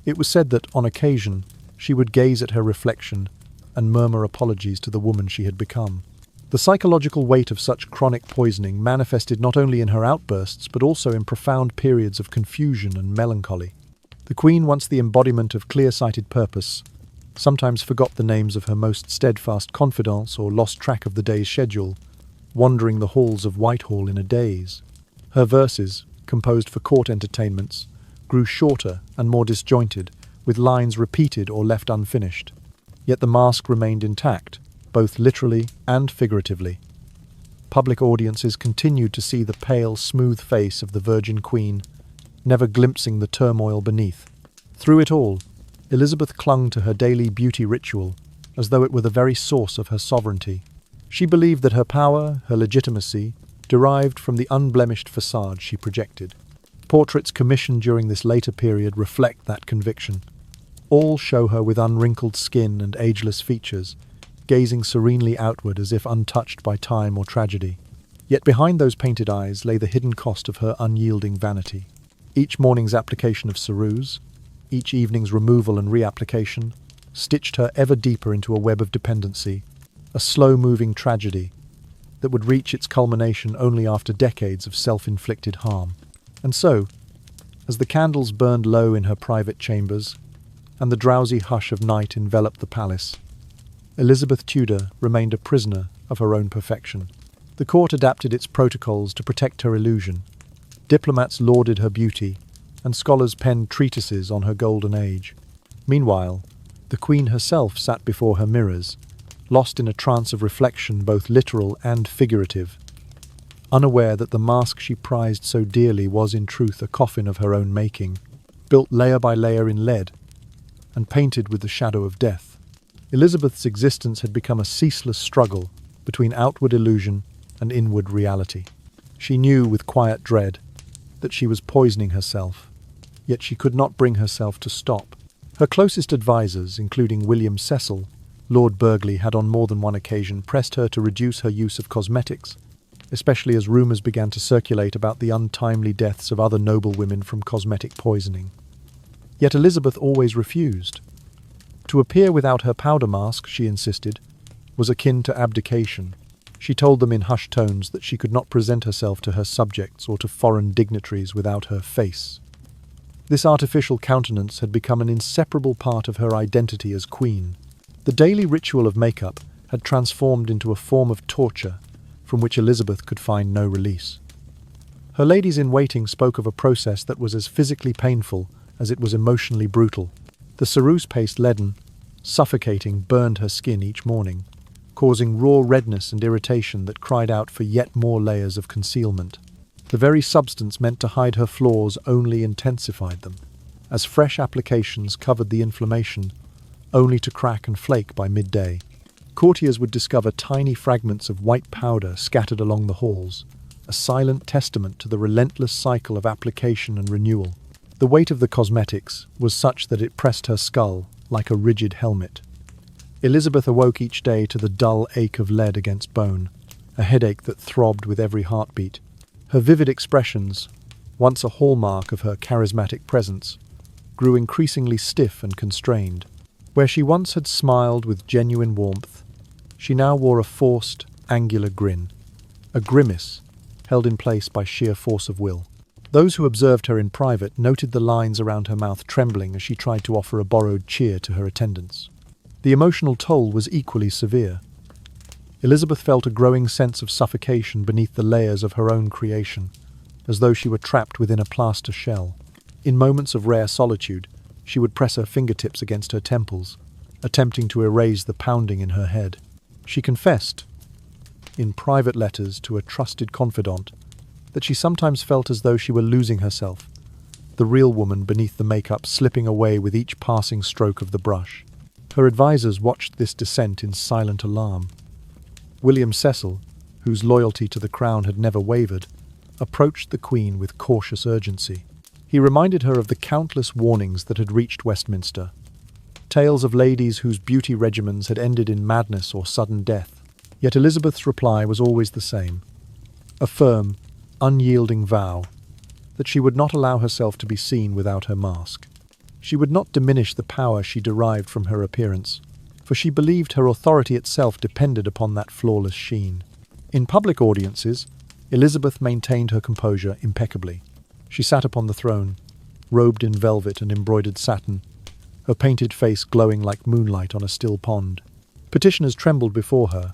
It was said that, on occasion, she would gaze at her reflection and murmur apologies to the woman she had become. The psychological weight of such chronic poisoning manifested not only in her outbursts but also in profound periods of confusion and melancholy. The Queen, once the embodiment of clear-sighted purpose, sometimes forgot the names of her most steadfast confidants or lost track of the day's schedule, wandering the halls of Whitehall in a daze. Her verses, composed for court entertainments, grew shorter and more disjointed, with lines repeated or left unfinished. Yet the mask remained intact, both literally and figuratively. Public audiences continued to see the pale, smooth face of the Virgin Queen, never glimpsing the turmoil beneath. Through it all, Elizabeth clung to her daily beauty ritual, as though it were the very source of her sovereignty. She believed that her power, her legitimacy, derived from the unblemished facade she projected. Portraits commissioned during this later period reflect that conviction. All show her with unwrinkled skin and ageless features, gazing serenely outward as if untouched by time or tragedy. Yet behind those painted eyes lay the hidden cost of her unyielding vanity. Each morning's application of ceruse, each evening's removal and reapplication, stitched her ever deeper into a web of dependency, a slow-moving tragedy that would reach its culmination only after decades of self-inflicted harm. And so, as the candles burned low in her private chambers, and the drowsy hush of night enveloped the palace, Elizabeth Tudor remained a prisoner of her own perfection. The court adapted its protocols to protect her illusion. Diplomats lauded her beauty, and scholars penned treatises on her golden age. Meanwhile, the Queen herself sat before her mirrors, lost in a trance of reflection both literal and figurative, unaware that the mask she prized so dearly was in truth a coffin of her own making, built layer by layer in lead, and painted with the shadow of death. Elizabeth's existence had become a ceaseless struggle between outward illusion and inward reality. She knew with quiet dread that she was poisoning herself, yet she could not bring herself to stop. Her closest advisers, including William Cecil, Lord Burghley, had on more than one occasion pressed her to reduce her use of cosmetics, especially as rumours began to circulate about the untimely deaths of other noble women from cosmetic poisoning. Yet Elizabeth always refused. To appear without her powder mask, she insisted, was akin to abdication. She told them in hushed tones that she could not present herself to her subjects or to foreign dignitaries without her face. This artificial countenance had become an inseparable part of her identity as queen. The daily ritual of makeup had transformed into a form of torture from which Elizabeth could find no release. Her ladies-in-waiting spoke of a process that was as physically painful as it was emotionally brutal. The ceruse paste leaden, suffocating, burned her skin each morning, causing raw redness and irritation that cried out for yet more layers of concealment. The very substance meant to hide her flaws only intensified them, as fresh applications covered the inflammation, only to crack and flake by midday. Courtiers would discover tiny fragments of white powder scattered along the halls, a silent testament to the relentless cycle of application and renewal. The weight of the cosmetics was such that it pressed her skull like a rigid helmet. Elizabeth awoke each day to the dull ache of lead against bone, a headache that throbbed with every heartbeat. Her vivid expressions, once a hallmark of her charismatic presence, grew increasingly stiff and constrained. Where she once had smiled with genuine warmth, she now wore a forced, angular grin, a grimace held in place by sheer force of will. Those who observed her in private noted the lines around her mouth trembling as she tried to offer a borrowed cheer to her attendants. The emotional toll was equally severe. Elizabeth felt a growing sense of suffocation beneath the layers of her own creation, as though she were trapped within a plaster shell. In moments of rare solitude, she would press her fingertips against her temples, attempting to erase the pounding in her head. She confessed, in private letters to a trusted confidant, that she sometimes felt as though she were losing herself, the real woman beneath the makeup slipping away with each passing stroke of the brush. Her advisors watched this descent in silent alarm. William Cecil, whose loyalty to the crown had never wavered, approached the Queen with cautious urgency. He reminded her of the countless warnings that had reached Westminster, tales of ladies whose beauty regimens had ended in madness or sudden death. Yet Elizabeth's reply was always the same, a firm, unyielding vow that she would not allow herself to be seen without her mask. She would not diminish the power she derived from her appearance, for she believed her authority itself depended upon that flawless sheen. In public audiences, Elizabeth maintained her composure impeccably. She sat upon the throne, robed in velvet and embroidered satin, her painted face glowing like moonlight on a still pond. Petitioners trembled before her,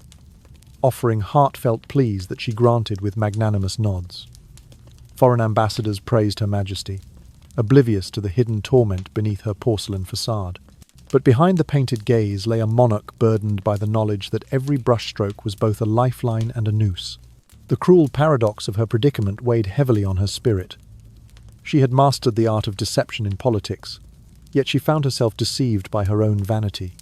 offering heartfelt pleas that she granted with magnanimous nods. Foreign ambassadors praised Her Majesty, oblivious to the hidden torment beneath her porcelain facade. But behind the painted gaze lay a monarch burdened by the knowledge that every brushstroke was both a lifeline and a noose. The cruel paradox of her predicament weighed heavily on her spirit. She had mastered the art of deception in politics, yet she found herself deceived by her own vanity.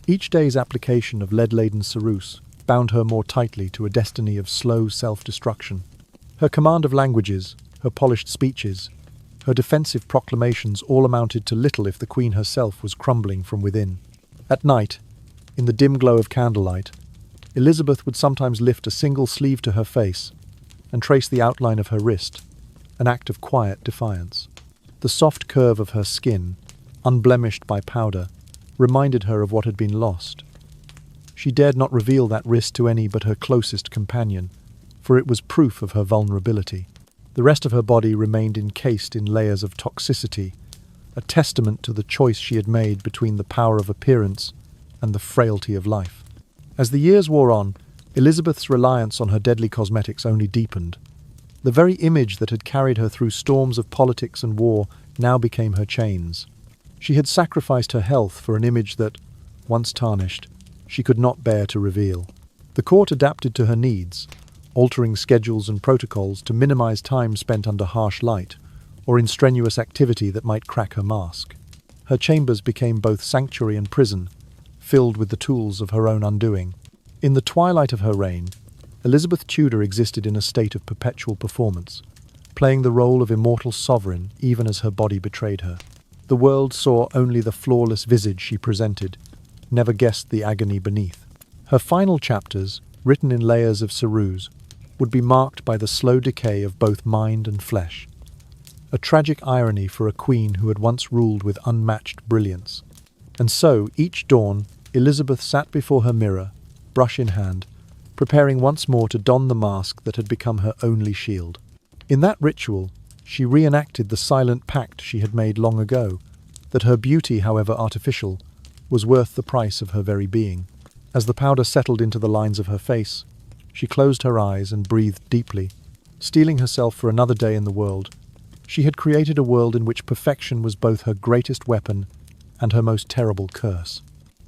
Each day's application of lead-laden ceruse bound her more tightly to a destiny of slow self-destruction. Her command of languages, her polished speeches, her defensive proclamations all amounted to little if the Queen herself was crumbling from within. At night, in the dim glow of candlelight, Elizabeth would sometimes lift a single sleeve to her face and trace the outline of her wrist, an act of quiet defiance. The soft curve of her skin, unblemished by powder, reminded her of what had been lost. She dared not reveal that wrist to any but her closest companion, for it was proof of her vulnerability. The rest of her body remained encased in layers of toxicity, a testament to the choice she had made between the power of appearance and the frailty of life. As the years wore on, Elizabeth's reliance on her deadly cosmetics only deepened. The very image that had carried her through storms of politics and war now became her chains. She had sacrificed her health for an image that, once tarnished, she could not bear to reveal. The court adapted to her needs, altering schedules and protocols to minimize time spent under harsh light or in strenuous activity that might crack her mask. Her chambers became both sanctuary and prison, filled with the tools of her own undoing. In the twilight of her reign, Elizabeth Tudor existed in a state of perpetual performance, playing the role of immortal sovereign even as her body betrayed her. The world saw only the flawless visage she presented, never guessed the agony beneath. Her final chapters, written in layers of ceruse, would be marked by the slow decay of both mind and flesh. A tragic irony for a queen who had once ruled with unmatched brilliance. And so, each dawn, Elizabeth sat before her mirror, brush in hand, preparing once more to don the mask that had become her only shield. In that ritual, she reenacted the silent pact she had made long ago, that her beauty, however artificial, was worth the price of her very being. As the powder settled into the lines of her face, she closed her eyes and breathed deeply, steeling herself for another day in the world. She had created a world in which perfection was both her greatest weapon and her most terrible curse.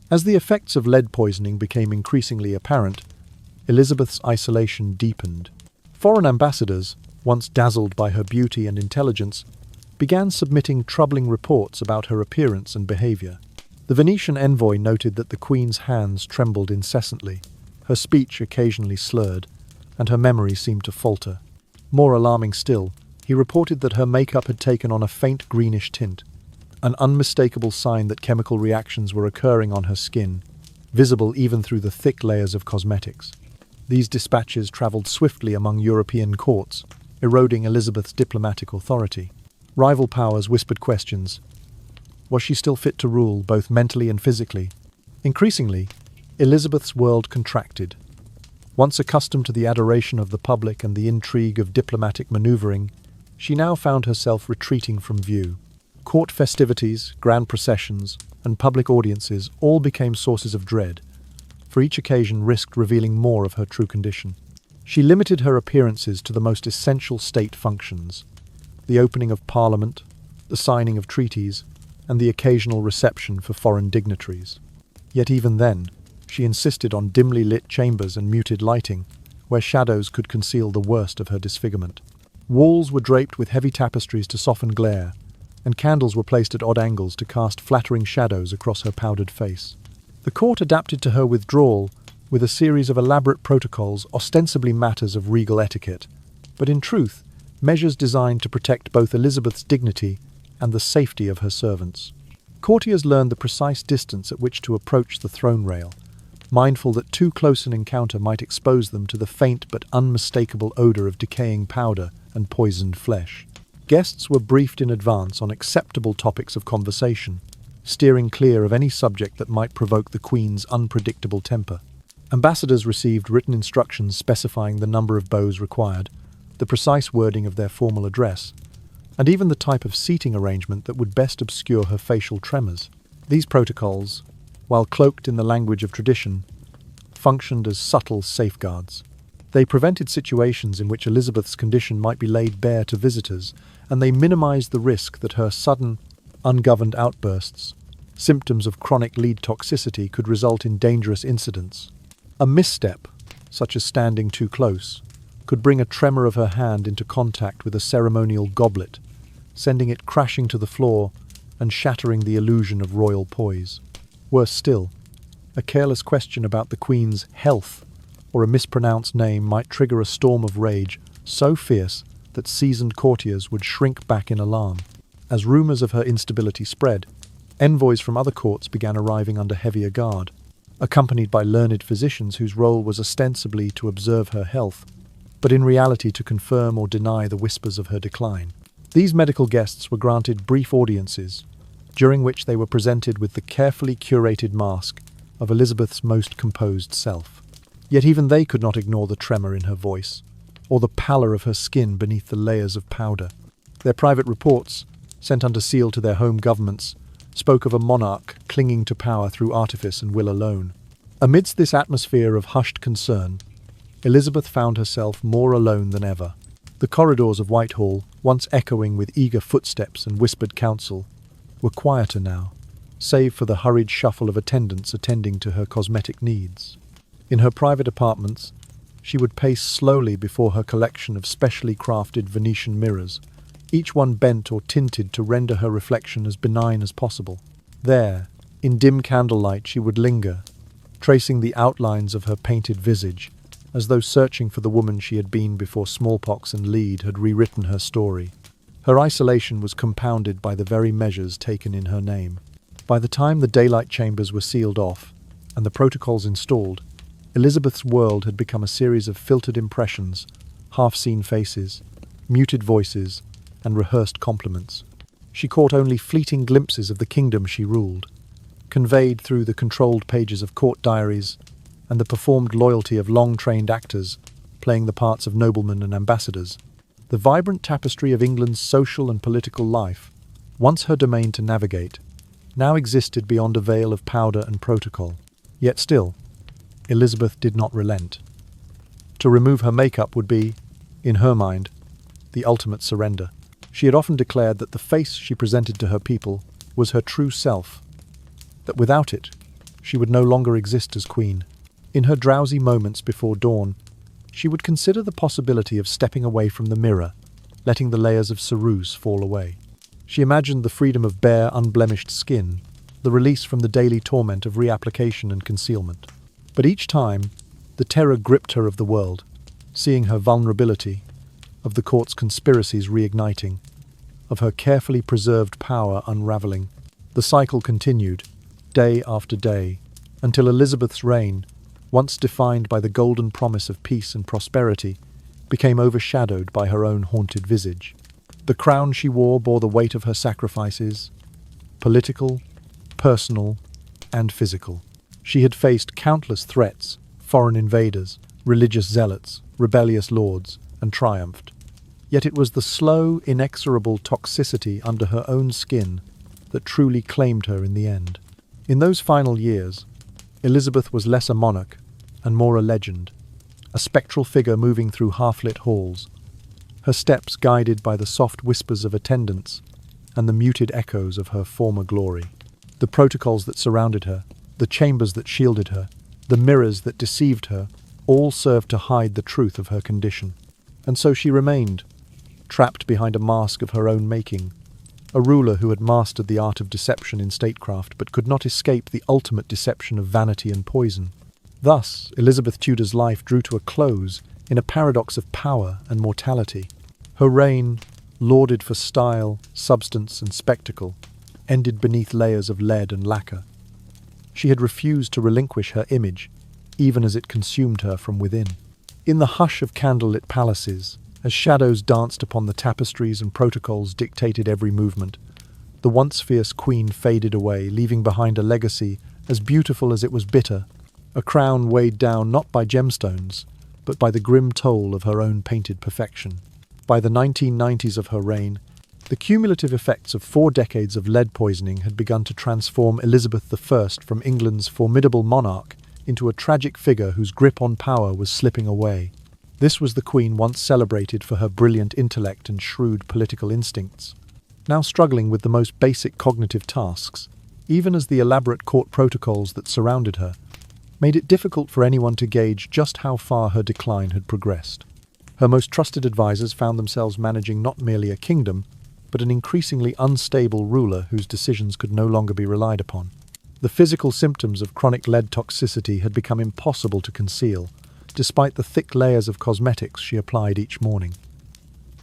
As the effects of lead poisoning became increasingly apparent, Elizabeth's isolation deepened. Foreign ambassadors, once dazzled by her beauty and intelligence, began submitting troubling reports about her appearance and behavior. The Venetian envoy noted that the Queen's hands trembled incessantly, her speech occasionally slurred, and her memory seemed to falter. More alarming still, he reported that her makeup had taken on a faint greenish tint, an unmistakable sign that chemical reactions were occurring on her skin, visible even through the thick layers of cosmetics. These dispatches travelled swiftly among European courts, eroding Elizabeth's diplomatic authority. Rival powers whispered questions. Was she still fit to rule, both mentally and physically? Increasingly, Elizabeth's world contracted. Once accustomed to the adoration of the public and the intrigue of diplomatic maneuvering, She now found herself retreating from view. Court festivities, grand processions, and public audiences all became sources of dread, for each occasion risked revealing more of her true condition. She limited her appearances to the most essential state functions: the opening of Parliament, the signing of treaties, and the occasional reception for foreign dignitaries. Yet even then, she insisted on dimly lit chambers and muted lighting, where shadows could conceal the worst of her disfigurement. Walls were draped with heavy tapestries to soften glare, and candles were placed at odd angles to cast flattering shadows across her powdered face. The court adapted to her withdrawal with a series of elaborate protocols, ostensibly matters of regal etiquette, but in truth, measures designed to protect both Elizabeth's dignity and the safety of her servants. Courtiers learned the precise distance at which to approach the throne rail, mindful that too close an encounter might expose them to the faint but unmistakable odor of decaying powder and poisoned flesh. Guests were briefed in advance on acceptable topics of conversation, steering clear of any subject that might provoke the Queen's unpredictable temper. Ambassadors received written instructions specifying the number of bows required, the precise wording of their formal address, and even the type of seating arrangement that would best obscure her facial tremors. These protocols, while cloaked in the language of tradition, functioned as subtle safeguards. They prevented situations in which Elizabeth's condition might be laid bare to visitors, and they minimized the risk that her sudden, ungoverned outbursts, symptoms of chronic lead toxicity, could result in dangerous incidents. A misstep, such as standing too close, could bring a tremor of her hand into contact with a ceremonial goblet, sending it crashing to the floor and shattering the illusion of royal poise. Worse still, a careless question about the Queen's health or a mispronounced name might trigger a storm of rage so fierce that seasoned courtiers would shrink back in alarm. As rumors of her instability spread, envoys from other courts began arriving under heavier guard, accompanied by learned physicians whose role was ostensibly to observe her health, but in reality to confirm or deny the whispers of her decline. These medical guests were granted brief audiences, during which they were presented with the carefully curated mask of Elizabeth's most composed self. Yet even they could not ignore the tremor in her voice, or the pallor of her skin beneath the layers of powder. Their private reports, sent under seal to their home governments, spoke of a monarch clinging to power through artifice and will alone. Amidst this atmosphere of hushed concern, Elizabeth found herself more alone than ever. The corridors of Whitehall, once echoing with eager footsteps and whispered counsel, were quieter now, save for the hurried shuffle of attendants attending to her cosmetic needs. In her private apartments, she would pace slowly before her collection of specially crafted Venetian mirrors, each one bent or tinted to render her reflection as benign as possible. There, in dim candlelight, she would linger, tracing the outlines of her painted visage, as though searching for the woman she had been before smallpox and lead had rewritten her story. Her isolation was compounded by the very measures taken in her name. By the time the daylight chambers were sealed off and the protocols installed, Elizabeth's world had become a series of filtered impressions, half-seen faces, muted voices, and rehearsed compliments. She caught only fleeting glimpses of the kingdom she ruled, conveyed through the controlled pages of court diaries and the performed loyalty of long-trained actors playing the parts of noblemen and ambassadors. The vibrant tapestry of England's social and political life, once her domain to navigate, now existed beyond a veil of powder and protocol. Yet still, Elizabeth did not relent. To remove her makeup would be, in her mind, the ultimate surrender. She had often declared that the face she presented to her people was her true self, that without it, she would no longer exist as queen. In her drowsy moments before dawn, she would consider the possibility of stepping away from the mirror, letting the layers of ceruse fall away. She imagined the freedom of bare, unblemished skin, the release from the daily torment of reapplication and concealment. But each time, the terror gripped her of the world, seeing her vulnerability, of the court's conspiracies reigniting, of her carefully preserved power unraveling. The cycle continued, day after day, until Elizabeth's reign, once defined by the golden promise of peace and prosperity, became overshadowed by her own haunted visage. The crown she wore bore the weight of her sacrifices, political, personal, and physical. She had faced countless threats, foreign invaders, religious zealots, rebellious lords, and triumphed. Yet it was the slow, inexorable toxicity under her own skin that truly claimed her in the end. In those final years, Elizabeth was less a monarch and more a legend, a spectral figure moving through half-lit halls, her steps guided by the soft whispers of attendants and the muted echoes of her former glory. The protocols that surrounded her, the chambers that shielded her, the mirrors that deceived her, all served to hide the truth of her condition. And so she remained, trapped behind a mask of her own making, a ruler who had mastered the art of deception in statecraft but could not escape the ultimate deception of vanity and poison. Thus, Elizabeth Tudor's life drew to a close in a paradox of power and mortality. Her reign, lauded for style, substance, and spectacle, ended beneath layers of lead and lacquer. She had refused to relinquish her image, even as it consumed her from within. In the hush of candlelit palaces, as shadows danced upon the tapestries and protocols dictated every movement, the once fierce queen faded away, leaving behind a legacy as beautiful as it was bitter, a crown weighed down not by gemstones, but by the grim toll of her own painted perfection. By the 1990s of her reign, the cumulative effects of 4 decades of lead poisoning had begun to transform Elizabeth I from England's formidable monarch into a tragic figure whose grip on power was slipping away. This was the queen once celebrated for her brilliant intellect and shrewd political instincts, now struggling with the most basic cognitive tasks, even as the elaborate court protocols that surrounded her made it difficult for anyone to gauge just how far her decline had progressed. Her most trusted advisors found themselves managing not merely a kingdom, but an increasingly unstable ruler whose decisions could no longer be relied upon. The physical symptoms of chronic lead toxicity had become impossible to conceal, despite the thick layers of cosmetics she applied each morning.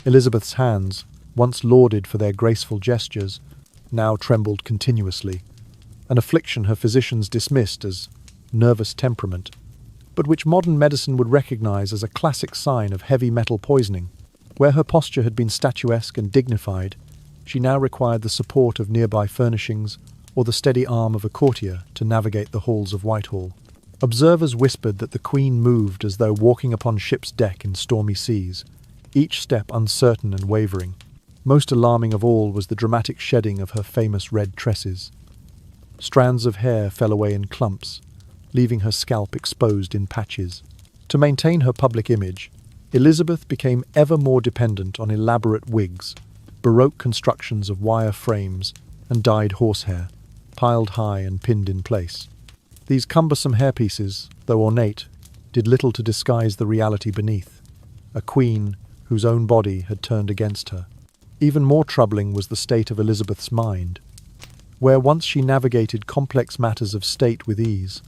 Elizabeth's hands, once lauded for their graceful gestures, now trembled continuously, an affliction her physicians dismissed as nervous temperament, but which modern medicine would recognize as a classic sign of heavy metal poisoning. Where her posture had been statuesque and dignified, she now required the support of nearby furnishings or the steady arm of a courtier to navigate the halls of Whitehall. Observers whispered that the Queen moved as though walking upon ship's deck in stormy seas, each step uncertain and wavering. Most alarming of all was the dramatic shedding of her famous red tresses. Strands of hair fell away in clumps, leaving her scalp exposed in patches. To maintain her public image, Elizabeth became ever more dependent on elaborate wigs, baroque constructions of wire frames, and dyed horsehair, piled high and pinned in place. These cumbersome hairpieces, though ornate, did little to disguise the reality beneath, a queen whose own body had turned against her. Even more troubling was the state of Elizabeth's mind. Where once she navigated complex matters of state with ease,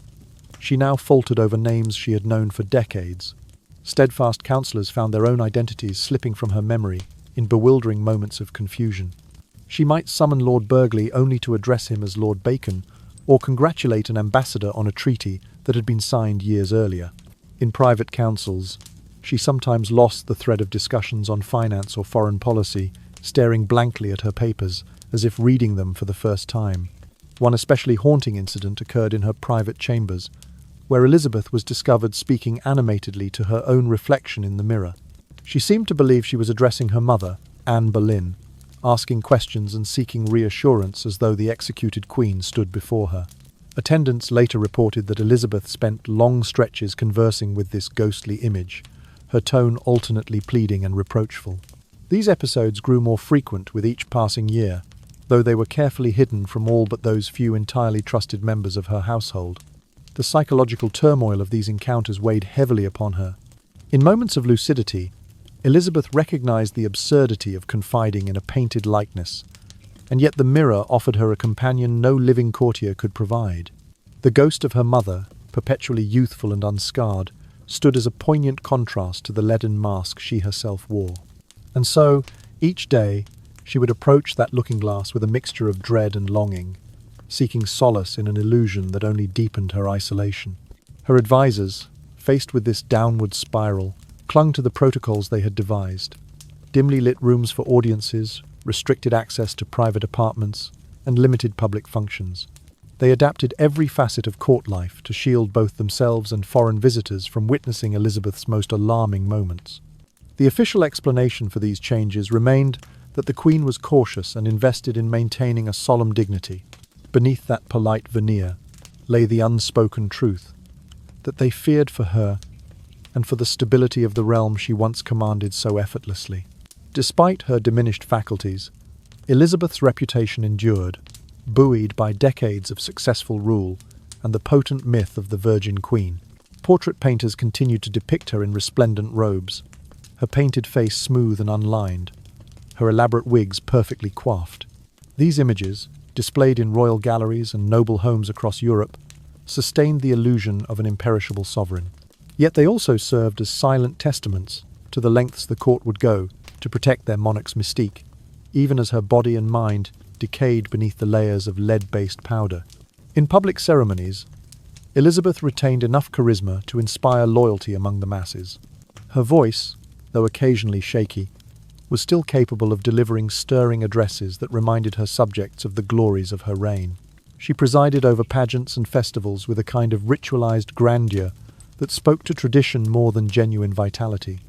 she now faltered over names she had known for decades. Steadfast counsellors found their own identities slipping from her memory in bewildering moments of confusion. She might summon Lord Burghley only to address him as Lord Bacon, or congratulate an ambassador on a treaty that had been signed years earlier. In private councils, she sometimes lost the thread of discussions on finance or foreign policy, staring blankly at her papers as if reading them for the first time. One especially haunting incident occurred in her private chambers, where Elizabeth was discovered speaking animatedly to her own reflection in the mirror. She seemed to believe she was addressing her mother, Anne Boleyn, asking questions and seeking reassurance as though the executed queen stood before her. Attendants later reported that Elizabeth spent long stretches conversing with this ghostly image, her tone alternately pleading and reproachful. These episodes grew more frequent with each passing year, though they were carefully hidden from all but those few entirely trusted members of her household. The psychological turmoil of these encounters weighed heavily upon her. In moments of lucidity, Elizabeth recognized the absurdity of confiding in a painted likeness, and yet the mirror offered her a companion no living courtier could provide. The ghost of her mother, perpetually youthful and unscarred, stood as a poignant contrast to the leaden mask she herself wore. And so, each day, she would approach that looking-glass with a mixture of dread and longing, seeking solace in an illusion that only deepened her isolation. Her advisors, faced with this downward spiral, clung to the protocols they had devised. Dimly lit rooms for audiences, restricted access to private apartments, and limited public functions. They adapted every facet of court life to shield both themselves and foreign visitors from witnessing Elizabeth's most alarming moments. The official explanation for these changes remained that the Queen was cautious and invested in maintaining a solemn dignity. Beneath that polite veneer lay the unspoken truth, that they feared for her and for the stability of the realm she once commanded so effortlessly. Despite her diminished faculties, Elizabeth's reputation endured, buoyed by decades of successful rule and the potent myth of the Virgin Queen. Portrait painters continued to depict her in resplendent robes, her painted face smooth and unlined, her elaborate wigs perfectly coiffed. These images, displayed in royal galleries and noble homes across Europe, sustained the illusion of an imperishable sovereign. Yet they also served as silent testaments to the lengths the court would go to protect their monarch's mystique, even as her body and mind decayed beneath the layers of lead-based powder. In public ceremonies, Elizabeth retained enough charisma to inspire loyalty among the masses. Her voice, though occasionally shaky, was still capable of delivering stirring addresses that reminded her subjects of the glories of her reign. She presided over pageants and festivals with a kind of ritualized grandeur that spoke to tradition more than genuine vitality.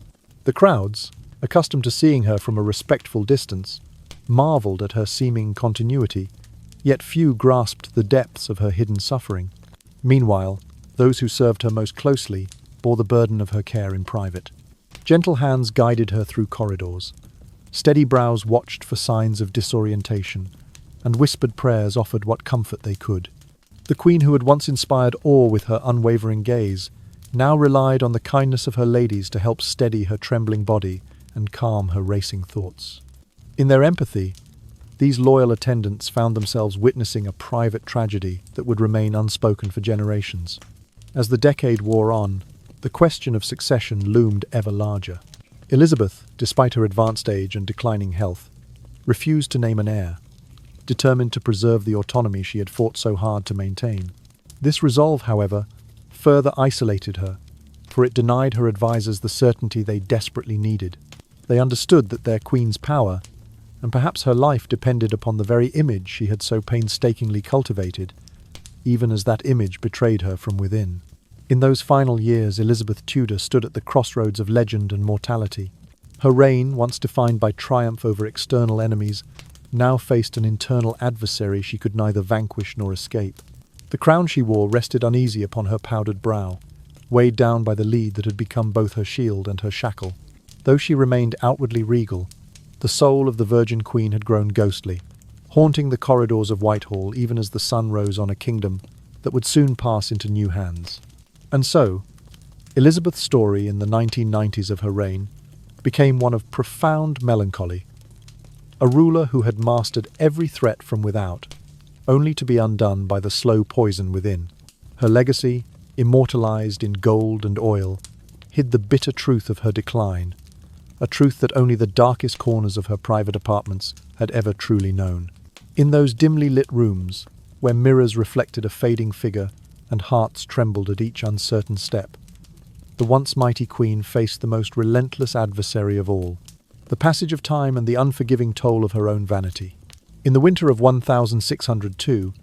The crowds, accustomed to seeing her from a respectful distance, marveled at her seeming continuity, yet few grasped the depths of her hidden suffering. Meanwhile, those who served her most closely bore the burden of her care in private. Gentle hands guided her through corridors. Steady brows watched for signs of disorientation, and whispered prayers offered what comfort they could. The Queen, who had once inspired awe with her unwavering gaze, now relied on the kindness of her ladies to help steady her trembling body and calm her racing thoughts. In their empathy, these loyal attendants found themselves witnessing a private tragedy that would remain unspoken for generations. As the decade wore on, the question of succession loomed ever larger. Elizabeth, despite her advanced age and declining health, refused to name an heir, determined to preserve the autonomy she had fought so hard to maintain. This resolve, however, further isolated her, for it denied her advisors the certainty they desperately needed. They understood that their queen's power, and perhaps her life, depended upon the very image she had so painstakingly cultivated, even as that image betrayed her from within. In those final years, Elizabeth Tudor stood at the crossroads of legend and mortality. Her reign, once defined by triumph over external enemies, now faced an internal adversary she could neither vanquish nor escape. The crown she wore rested uneasy upon her powdered brow, weighed down by the lead that had become both her shield and her shackle. Though she remained outwardly regal, the soul of the Virgin Queen had grown ghostly, haunting the corridors of Whitehall even as the sun rose on a kingdom that would soon pass into new hands. And so, Elizabeth's story in the 1990s of her reign became one of profound melancholy. A ruler who had mastered every threat from without, only to be undone by the slow poison within. Her legacy, immortalized in gold and oil, hid the bitter truth of her decline, a truth that only the darkest corners of her private apartments had ever truly known. In those dimly lit rooms, where mirrors reflected a fading figure and hearts trembled at each uncertain step, the once mighty Queen faced the most relentless adversary of all, the passage of time and the unforgiving toll of her own vanity. In the winter of 1602,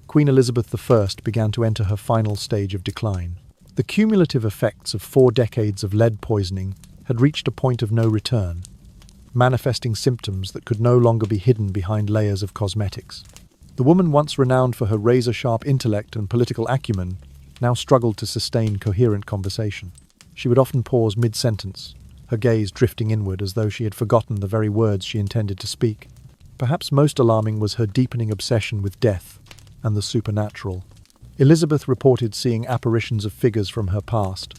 Queen Elizabeth I began to enter her final stage of decline. The cumulative effects of 4 decades of lead poisoning had reached a point of no return, manifesting symptoms that could no longer be hidden behind layers of cosmetics. The woman once renowned for her razor-sharp intellect and political acumen now struggled to sustain coherent conversation. She would often pause mid-sentence, her gaze drifting inward as though she had forgotten the very words she intended to speak. Perhaps most alarming was her deepening obsession with death and the supernatural. Elizabeth reported seeing apparitions of figures from her past,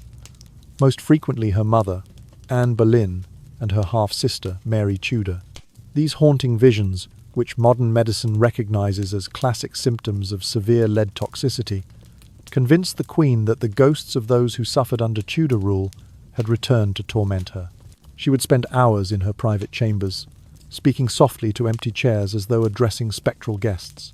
most frequently her mother, Anne Boleyn, and her half-sister, Mary Tudor. These haunting visions, which modern medicine recognizes as classic symptoms of severe lead toxicity, convinced the Queen that the ghosts of those who suffered under Tudor rule had returned to torment her. She would spend hours in her private chambers, speaking softly to empty chairs as though addressing spectral guests.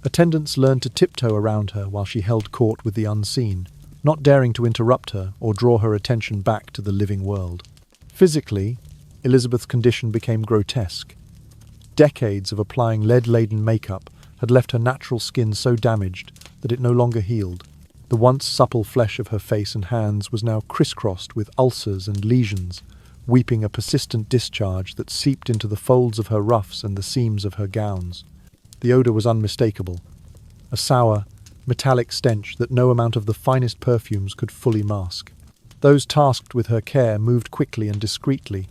Attendants learned to tiptoe around her while she held court with the unseen, not daring to interrupt her or draw her attention back to the living world. Physically, Elizabeth's condition became grotesque. Decades of applying lead-laden makeup had left her natural skin so damaged that it no longer healed. The once supple flesh of her face and hands was now crisscrossed with ulcers and lesions, weeping a persistent discharge that seeped into the folds of her ruffs and the seams of her gowns. The odor was unmistakable, a sour, metallic stench that no amount of the finest perfumes could fully mask. Those tasked with her care moved quickly and discreetly,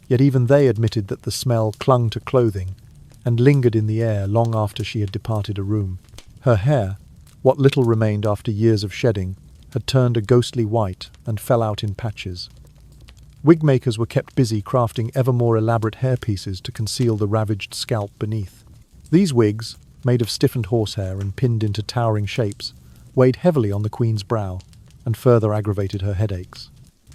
yet even they admitted that the smell clung to clothing and lingered in the air long after she had departed a room. Her hair, what little remained after years of shedding, had turned a ghostly white and fell out in patches. Wig-makers were kept busy crafting ever more elaborate hairpieces to conceal the ravaged scalp beneath. These wigs, made of stiffened horsehair and pinned into towering shapes, weighed heavily on the Queen's brow and further aggravated her headaches.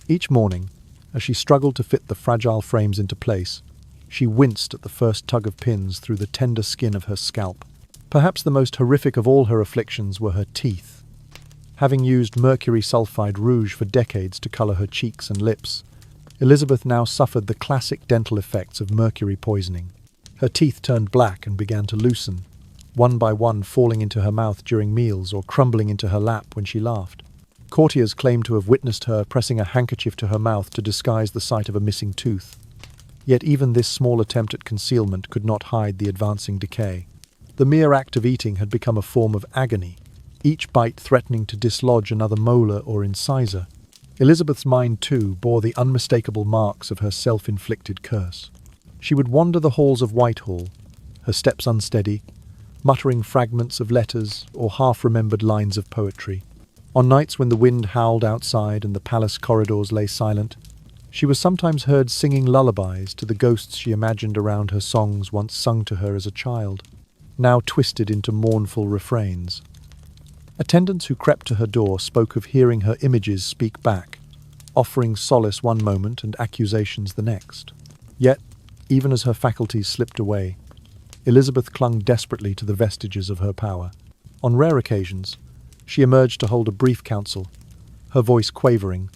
Each morning, as she struggled to fit the fragile frames into place, she winced at the first tug of pins through the tender skin of her scalp. Perhaps the most horrific of all her afflictions were her teeth. Having used mercury sulfide rouge for decades to colour her cheeks and lips, Elizabeth now suffered the classic dental effects of mercury poisoning. Her teeth turned black and began to loosen, one by one falling into her mouth during meals or crumbling into her lap when she laughed. Courtiers claimed to have witnessed her pressing a handkerchief to her mouth to disguise the sight of a missing tooth. Yet even this small attempt at concealment could not hide the advancing decay. The mere act of eating had become a form of agony, each bite threatening to dislodge another molar or incisor. Elizabeth's mind, too, bore the unmistakable marks of her self-inflicted curse. She would wander the halls of Whitehall, her steps unsteady, muttering fragments of letters or half-remembered lines of poetry. On nights when the wind howled outside and the palace corridors lay silent, she was sometimes heard singing lullabies to the ghosts she imagined around her songs once sung to her as a child, now twisted into mournful refrains. Attendants who crept to her door spoke of hearing her images speak back, offering solace one moment and accusations the next. Yet, even as her faculties slipped away, Elizabeth clung desperately to the vestiges of her power. On rare occasions, she emerged to hold a brief council, her voice quavering,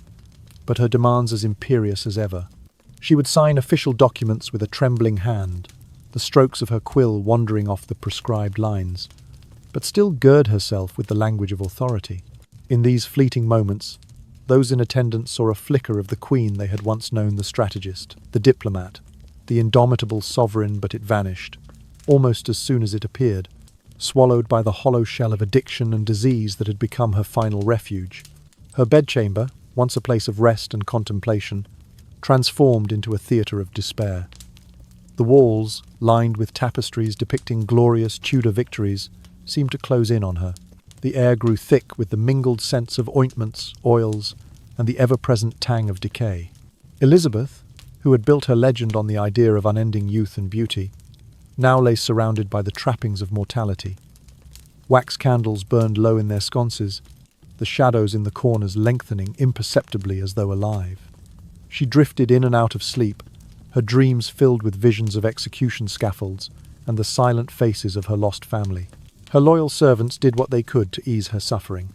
but her demands as imperious as ever. She would sign official documents with a trembling hand, the strokes of her quill wandering off the prescribed lines, but still gird herself with the language of authority. In these fleeting moments, those in attendance saw a flicker of the Queen they had once known, the strategist, the diplomat, the indomitable sovereign, but it vanished, almost as soon as it appeared, swallowed by the hollow shell of addiction and disease that had become her final refuge. Her bedchamber, once a place of rest and contemplation, transformed into a theatre of despair. The walls, lined with tapestries depicting glorious Tudor victories, seemed to close in on her. The air grew thick with the mingled scents of ointments, oils, and the ever-present tang of decay. Elizabeth, who had built her legend on the idea of unending youth and beauty, now lay surrounded by the trappings of mortality. Wax candles burned low in their sconces, the shadows in the corners lengthening imperceptibly as though alive. She drifted in and out of sleep, her dreams filled with visions of execution scaffolds and the silent faces of her lost family. Her loyal servants did what they could to ease her suffering.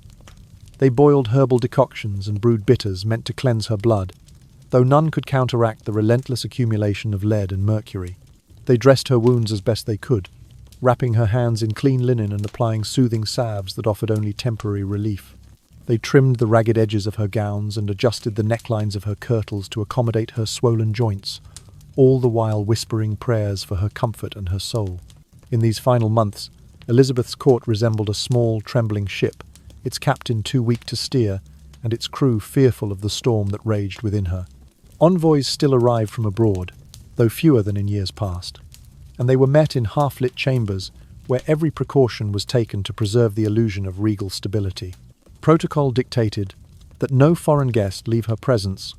They boiled herbal decoctions and brewed bitters meant to cleanse her blood, though none could counteract the relentless accumulation of lead and mercury. They dressed her wounds as best they could, wrapping her hands in clean linen and applying soothing salves that offered only temporary relief. They trimmed the ragged edges of her gowns and adjusted the necklines of her kirtles to accommodate her swollen joints, all the while whispering prayers for her comfort and her soul. In these final months, Elizabeth's court resembled a small, trembling ship, its captain too weak to steer, and its crew fearful of the storm that raged within her. Envoys still arrived from abroad, though fewer than in years past, and they were met in half-lit chambers where every precaution was taken to preserve the illusion of regal stability. Protocol dictated that no foreign guest leave her presence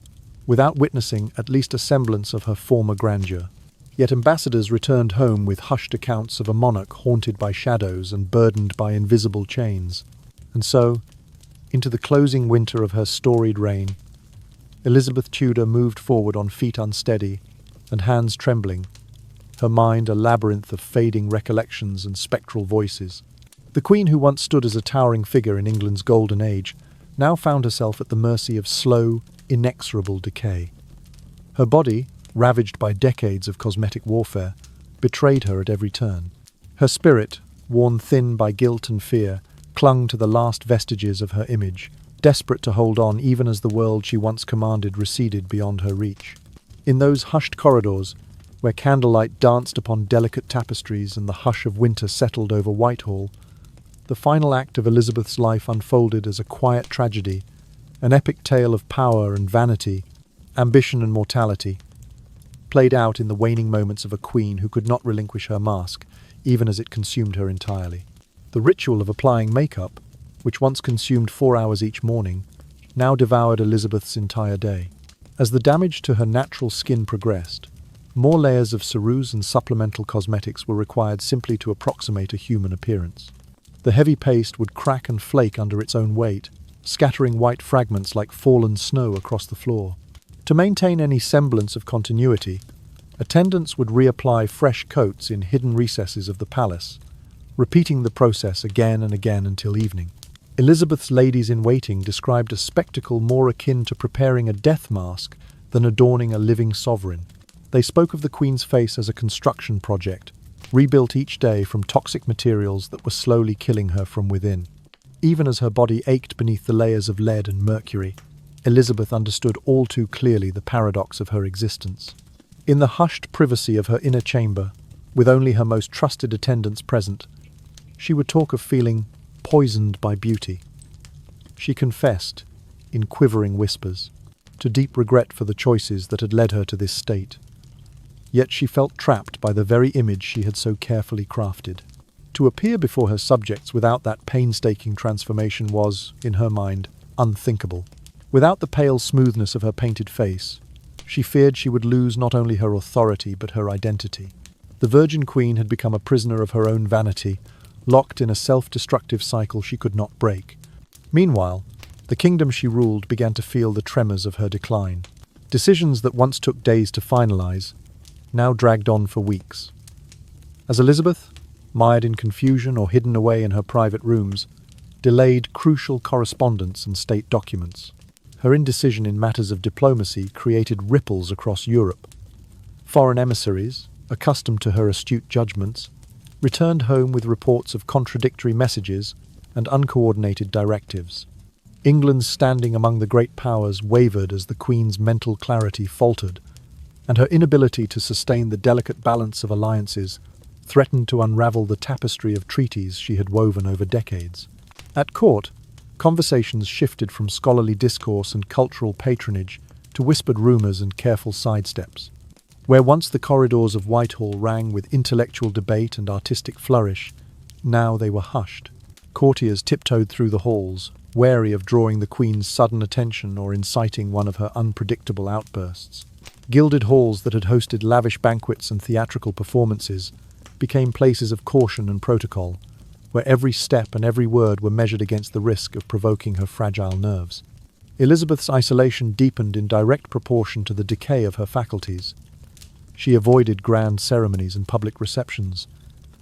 without witnessing at least a semblance of her former grandeur. Yet ambassadors returned home with hushed accounts of a monarch haunted by shadows and burdened by invisible chains. And so, into the closing winter of her storied reign, Elizabeth Tudor moved forward on feet unsteady and hands trembling, her mind a labyrinth of fading recollections and spectral voices. The Queen, who once stood as a towering figure in England's golden age, now found herself at the mercy of slow, inexorable decay. Her body, ravaged by decades of cosmetic warfare, betrayed her at every turn. Her spirit, worn thin by guilt and fear, clung to the last vestiges of her image, desperate to hold on even as the world she once commanded receded beyond her reach. In those hushed corridors, where candlelight danced upon delicate tapestries and the hush of winter settled over Whitehall, the final act of Elizabeth's life unfolded as a quiet tragedy, an epic tale of power and vanity, ambition and mortality, played out in the waning moments of a queen who could not relinquish her mask, even as it consumed her entirely. The ritual of applying makeup, which once consumed 4 hours each morning, now devoured Elizabeth's entire day. As the damage to her natural skin progressed, more layers of ceruse and supplemental cosmetics were required simply to approximate a human appearance. The heavy paste would crack and flake under its own weight, scattering white fragments like fallen snow across the floor. To maintain any semblance of continuity, attendants would reapply fresh coats in hidden recesses of the palace, repeating the process again and again until evening. Elizabeth's ladies-in-waiting described a spectacle more akin to preparing a death mask than adorning a living sovereign. They spoke of the Queen's face as a construction project, rebuilt each day from toxic materials that were slowly killing her from within. Even as her body ached beneath the layers of lead and mercury, Elizabeth understood all too clearly the paradox of her existence. In the hushed privacy of her inner chamber, with only her most trusted attendants present, she would talk of feeling poisoned by beauty. She confessed, in quivering whispers, to deep regret for the choices that had led her to this state. Yet she felt trapped by the very image she had so carefully crafted. To appear before her subjects without that painstaking transformation was, in her mind, unthinkable. Without the pale smoothness of her painted face, she feared she would lose not only her authority but her identity. The Virgin Queen had become a prisoner of her own vanity, locked in a self-destructive cycle she could not break. Meanwhile, the kingdom she ruled began to feel the tremors of her decline. Decisions that once took days to finalize now dragged on for weeks. As Elizabeth, mired in confusion or hidden away in her private rooms, delayed crucial correspondence and state documents, her indecision in matters of diplomacy created ripples across Europe. Foreign emissaries, accustomed to her astute judgments, returned home with reports of contradictory messages and uncoordinated directives. England's standing among the great powers wavered as the Queen's mental clarity faltered, and her inability to sustain the delicate balance of alliances threatened to unravel the tapestry of treaties she had woven over decades. At court, conversations shifted from scholarly discourse and cultural patronage to whispered rumours and careful sidesteps. Where once the corridors of Whitehall rang with intellectual debate and artistic flourish, now they were hushed. Courtiers tiptoed through the halls, wary of drawing the Queen's sudden attention or inciting one of her unpredictable outbursts. Gilded halls that had hosted lavish banquets and theatrical performances became places of caution and protocol, where every step and every word were measured against the risk of provoking her fragile nerves. Elizabeth's isolation deepened in direct proportion to the decay of her faculties. She avoided grand ceremonies and public receptions,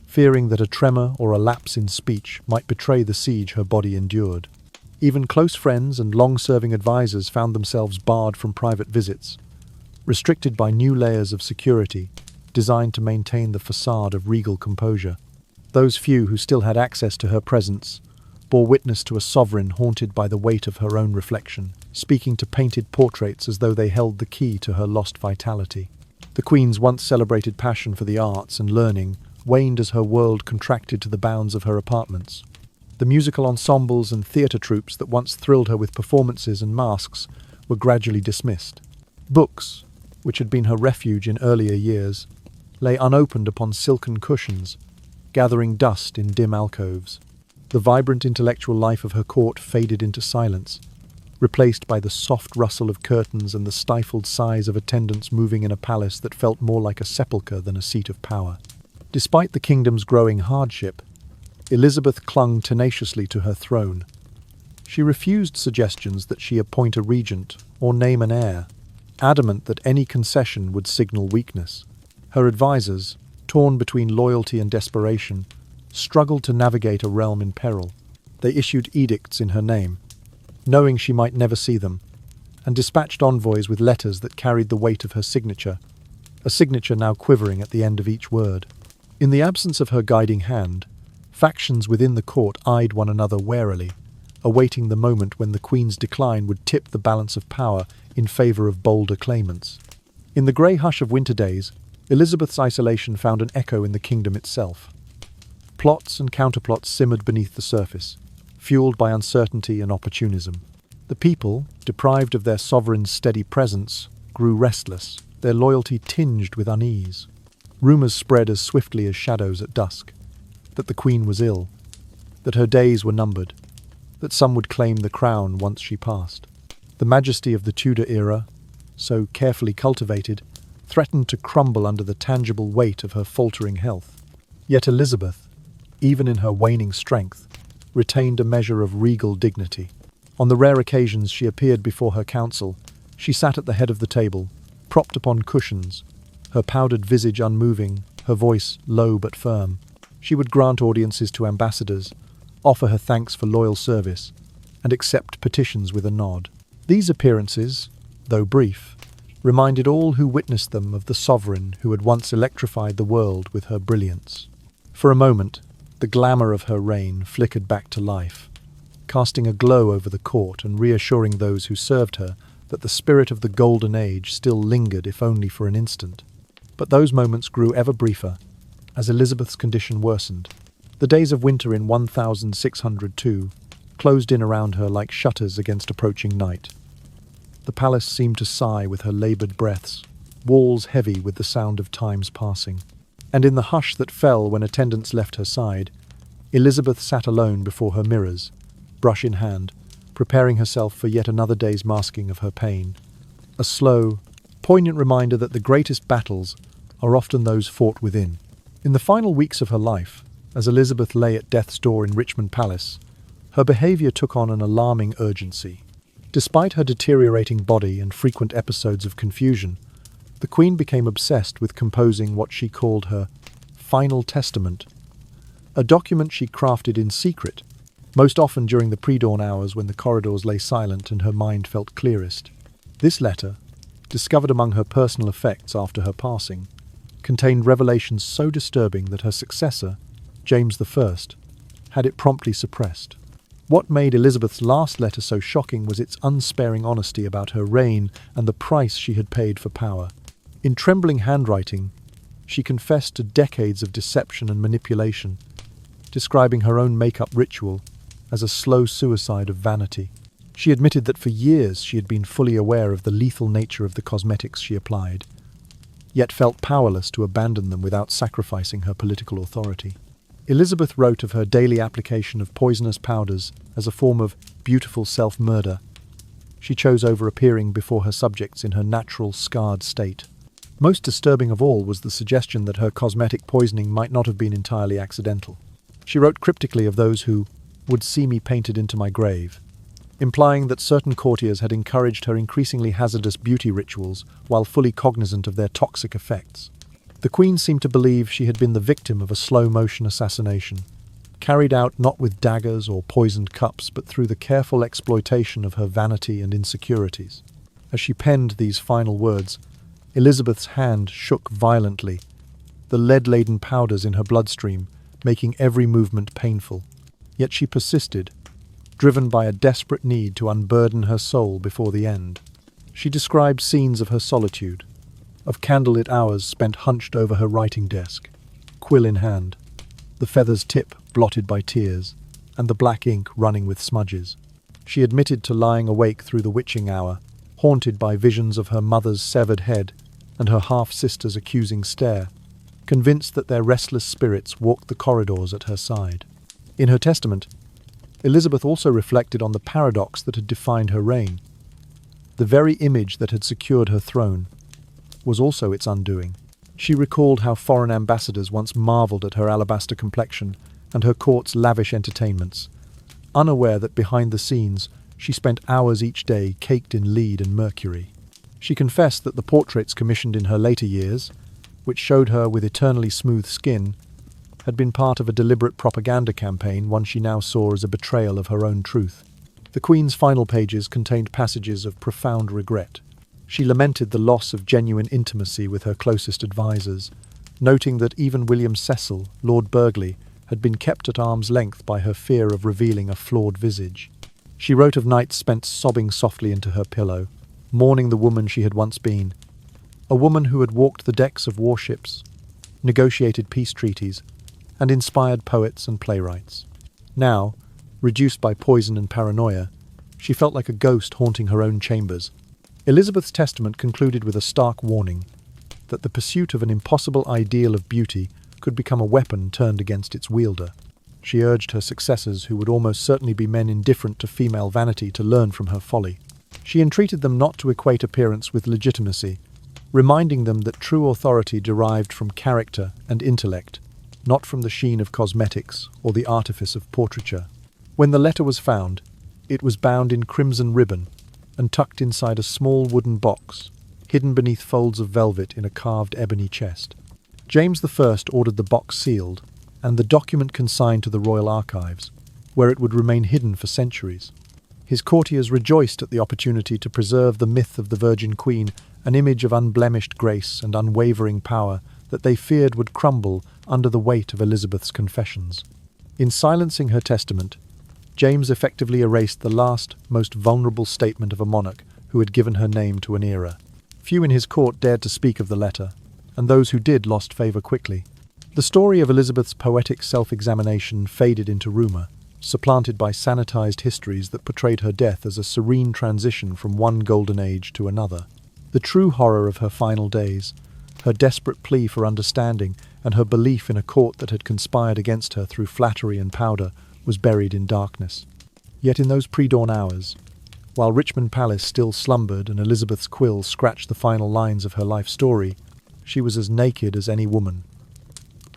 fearing that a tremor or a lapse in speech might betray the siege her body endured. Even close friends and long-serving advisors found themselves barred from private visits, restricted by new layers of security designed to maintain the facade of regal composure. Those few who still had access to her presence bore witness to a sovereign haunted by the weight of her own reflection, speaking to painted portraits as though they held the key to her lost vitality. The Queen's once celebrated passion for the arts and learning waned as her world contracted to the bounds of her apartments. The musical ensembles and theatre troupes that once thrilled her with performances and masks were gradually dismissed. Books, which had been her refuge in earlier years, lay unopened upon silken cushions, gathering dust in dim alcoves. The vibrant intellectual life of her court faded into silence, replaced by the soft rustle of curtains and the stifled sighs of attendants moving in a palace that felt more like a sepulchre than a seat of power. Despite the kingdom's growing hardship, Elizabeth clung tenaciously to her throne. She refused suggestions that she appoint a regent or name an heir, adamant that any concession would signal weakness. Her advisors, torn between loyalty and desperation, struggled to navigate a realm in peril. They issued edicts in her name, knowing she might never see them, and dispatched envoys with letters that carried the weight of her signature, a signature now quivering at the end of each word. In the absence of her guiding hand, factions within the court eyed one another warily, awaiting the moment when the Queen's decline would tip the balance of power in favour of bolder claimants. In the grey hush of winter days, Elizabeth's isolation found an echo in the kingdom itself. Plots and counterplots simmered beneath the surface, fueled by uncertainty and opportunism. The people, deprived of their sovereign's steady presence, grew restless, their loyalty tinged with unease. Rumours spread as swiftly as shadows at dusk, that the Queen was ill, that her days were numbered, that some would claim the crown once she passed. The majesty of the Tudor era, so carefully cultivated, threatened to crumble under the tangible weight of her faltering health. Yet Elizabeth, even in her waning strength, retained a measure of regal dignity. On the rare occasions she appeared before her council, she sat at the head of the table, propped upon cushions, her powdered visage unmoving, her voice low but firm. She would grant audiences to ambassadors, offer her thanks for loyal service, and accept petitions with a nod. These appearances, though brief, reminded all who witnessed them of the sovereign who had once electrified the world with her brilliance. For a moment, the glamour of her reign flickered back to life, casting a glow over the court and reassuring those who served her that the spirit of the golden age still lingered, if only for an instant. But those moments grew ever briefer, as Elizabeth's condition worsened. The days of winter in 1602 closed in around her like shutters against approaching night. The palace seemed to sigh with her laboured breaths, walls heavy with the sound of time's passing. And in the hush that fell when attendants left her side, Elizabeth sat alone before her mirrors, brush in hand, preparing herself for yet another day's masking of her pain. A slow, poignant reminder that the greatest battles are often those fought within. In the final weeks of her life, as Elizabeth lay at death's door in Richmond Palace, her behaviour took on an alarming urgency. Despite her deteriorating body and frequent episodes of confusion, the Queen became obsessed with composing what she called her Final Testament, a document she crafted in secret, most often during the pre-dawn hours when the corridors lay silent and her mind felt clearest. This letter, discovered among her personal effects after her passing, contained revelations so disturbing that her successor, James I, had it promptly suppressed. What made Elizabeth's last letter so shocking was its unsparing honesty about her reign and the price she had paid for power. In trembling handwriting, she confessed to decades of deception and manipulation, describing her own make-up ritual as a slow suicide of vanity. She admitted that for years she had been fully aware of the lethal nature of the cosmetics she applied, yet felt powerless to abandon them without sacrificing her political authority. Elizabeth wrote of her daily application of poisonous powders as a form of beautiful self-murder. She chose over appearing before her subjects in her natural, scarred state. Most disturbing of all was the suggestion that her cosmetic poisoning might not have been entirely accidental. She wrote cryptically of those who would see me painted into my grave, implying that certain courtiers had encouraged her increasingly hazardous beauty rituals while fully cognizant of their toxic effects. The Queen seemed to believe she had been the victim of a slow-motion assassination, carried out not with daggers or poisoned cups but through the careful exploitation of her vanity and insecurities. As she penned these final words, Elizabeth's hand shook violently, the lead-laden powders in her bloodstream making every movement painful. Yet she persisted, driven by a desperate need to unburden her soul before the end. She described scenes of her solitude, of candlelit hours spent hunched over her writing desk, quill in hand, the feather's tip blotted by tears, and the black ink running with smudges. She admitted to lying awake through the witching hour, haunted by visions of her mother's severed head and her half-sister's accusing stare, convinced that their restless spirits walked the corridors at her side. In her testament, Elizabeth also reflected on the paradox that had defined her reign. The very image that had secured her throne was also its undoing. She recalled how foreign ambassadors once marvelled at her alabaster complexion and her court's lavish entertainments, unaware that behind the scenes she spent hours each day caked in lead and mercury. She confessed that the portraits commissioned in her later years, which showed her with eternally smooth skin, had been part of a deliberate propaganda campaign, one she now saw as a betrayal of her own truth. The Queen's final pages contained passages of profound regret. She lamented the loss of genuine intimacy with her closest advisers, noting that even William Cecil, Lord Burghley, had been kept at arm's length by her fear of revealing a flawed visage. She wrote of nights spent sobbing softly into her pillow, mourning the woman she had once been, a woman who had walked the decks of warships, negotiated peace treaties, and inspired poets and playwrights. Now, reduced by poison and paranoia, she felt like a ghost haunting her own chambers. Elizabeth's testament concluded with a stark warning that the pursuit of an impossible ideal of beauty could become a weapon turned against its wielder. She urged her successors, who would almost certainly be men indifferent to female vanity, to learn from her folly. She entreated them not to equate appearance with legitimacy, reminding them that true authority derived from character and intellect, not from the sheen of cosmetics or the artifice of portraiture. When the letter was found, it was bound in crimson ribbon and tucked inside a small wooden box, hidden beneath folds of velvet in a carved ebony chest. James I ordered the box sealed and the document consigned to the Royal Archives, where it would remain hidden for centuries. His courtiers rejoiced at the opportunity to preserve the myth of the Virgin Queen, an image of unblemished grace and unwavering power that they feared would crumble under the weight of Elizabeth's confessions. In silencing her testament, James effectively erased the last, most vulnerable statement of a monarch who had given her name to an era. Few in his court dared to speak of the letter, and those who did lost favour quickly. The story of Elizabeth's poetic self-examination faded into rumour, supplanted by sanitized histories that portrayed her death as a serene transition from one golden age to another. The true horror of her final days, her desperate plea for understanding, and her belief in a court that had conspired against her through flattery and powder, was buried in darkness. Yet in those pre-dawn hours, while Richmond Palace still slumbered and Elizabeth's quill scratched the final lines of her life story, she was as naked as any woman.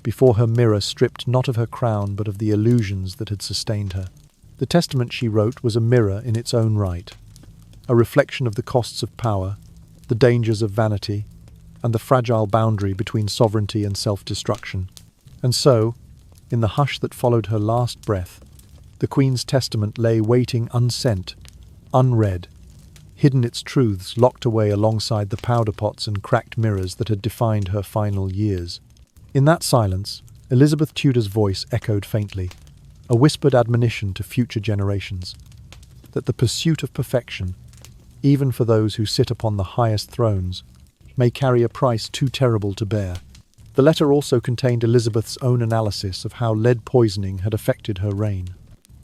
Before her mirror, stripped not of her crown but of the illusions that had sustained her. The testament she wrote was a mirror in its own right, a reflection of the costs of power, the dangers of vanity, and the fragile boundary between sovereignty and self-destruction. And so, in the hush that followed her last breath, the Queen's testament lay waiting unsent, unread, hidden its truths locked away alongside the powder pots and cracked mirrors that had defined her final years. In that silence, Elizabeth Tudor's voice echoed faintly, a whispered admonition to future generations, that the pursuit of perfection, even for those who sit upon the highest thrones, may carry a price too terrible to bear. The letter also contained Elizabeth's own analysis of how lead poisoning had affected her reign.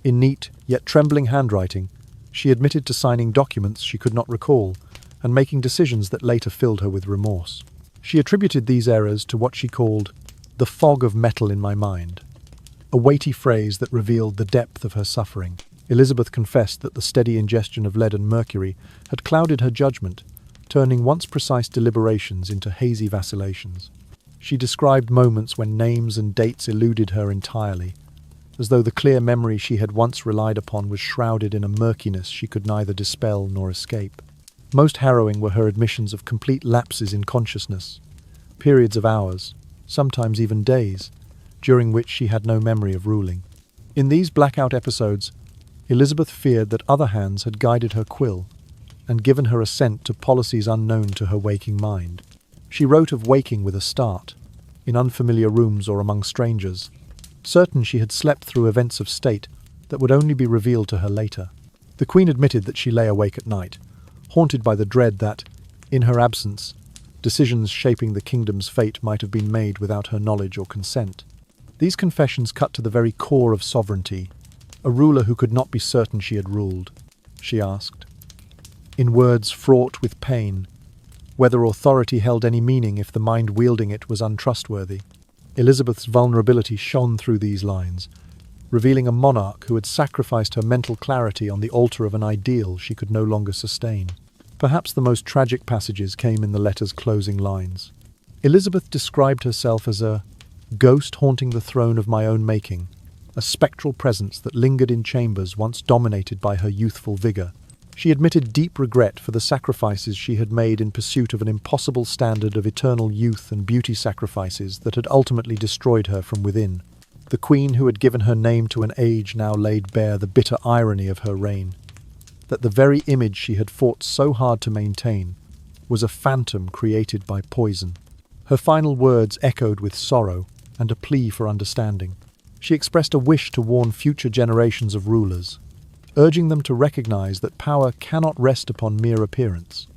In neat, yet trembling handwriting, she admitted to signing documents she could not recall and making decisions that later filled her with remorse. She attributed these errors to what she called the fog of metal in my mind, a weighty phrase that revealed the depth of her suffering. Elizabeth confessed that the steady ingestion of lead and mercury had clouded her judgment, turning once precise deliberations into hazy vacillations. She described moments when names and dates eluded her entirely, as though the clear memory she had once relied upon was shrouded in a murkiness she could neither dispel nor escape. Most harrowing were her admissions of complete lapses in consciousness, periods of hours, sometimes even days, during which she had no memory of ruling. In these blackout episodes, Elizabeth feared that other hands had guided her quill and given her assent to policies unknown to her waking mind. She wrote of waking with a start, in unfamiliar rooms or among strangers, certain she had slept through events of state that would only be revealed to her later. The Queen admitted that she lay awake at night, haunted by the dread that, in her absence, decisions shaping the kingdom's fate might have been made without her knowledge or consent. These confessions cut to the very core of sovereignty. A ruler who could not be certain she had ruled, she asked, in words fraught with pain, whether authority held any meaning if the mind wielding it was untrustworthy. Elizabeth's vulnerability shone through these lines, revealing a monarch who had sacrificed her mental clarity on the altar of an ideal she could no longer sustain. Perhaps the most tragic passages came in the letter's closing lines. Elizabeth described herself as a ghost haunting the throne of my own making, a spectral presence that lingered in chambers once dominated by her youthful vigour. She admitted deep regret for the sacrifices she had made in pursuit of an impossible standard of eternal youth and beauty, sacrifices that had ultimately destroyed her from within. The Queen who had given her name to an age now laid bare the bitter irony of her reign, that the very image she had fought so hard to maintain was a phantom created by poison. Her final words echoed with sorrow and a plea for understanding. She expressed a wish to warn future generations of rulers, urging them to recognize that power cannot rest upon mere appearance.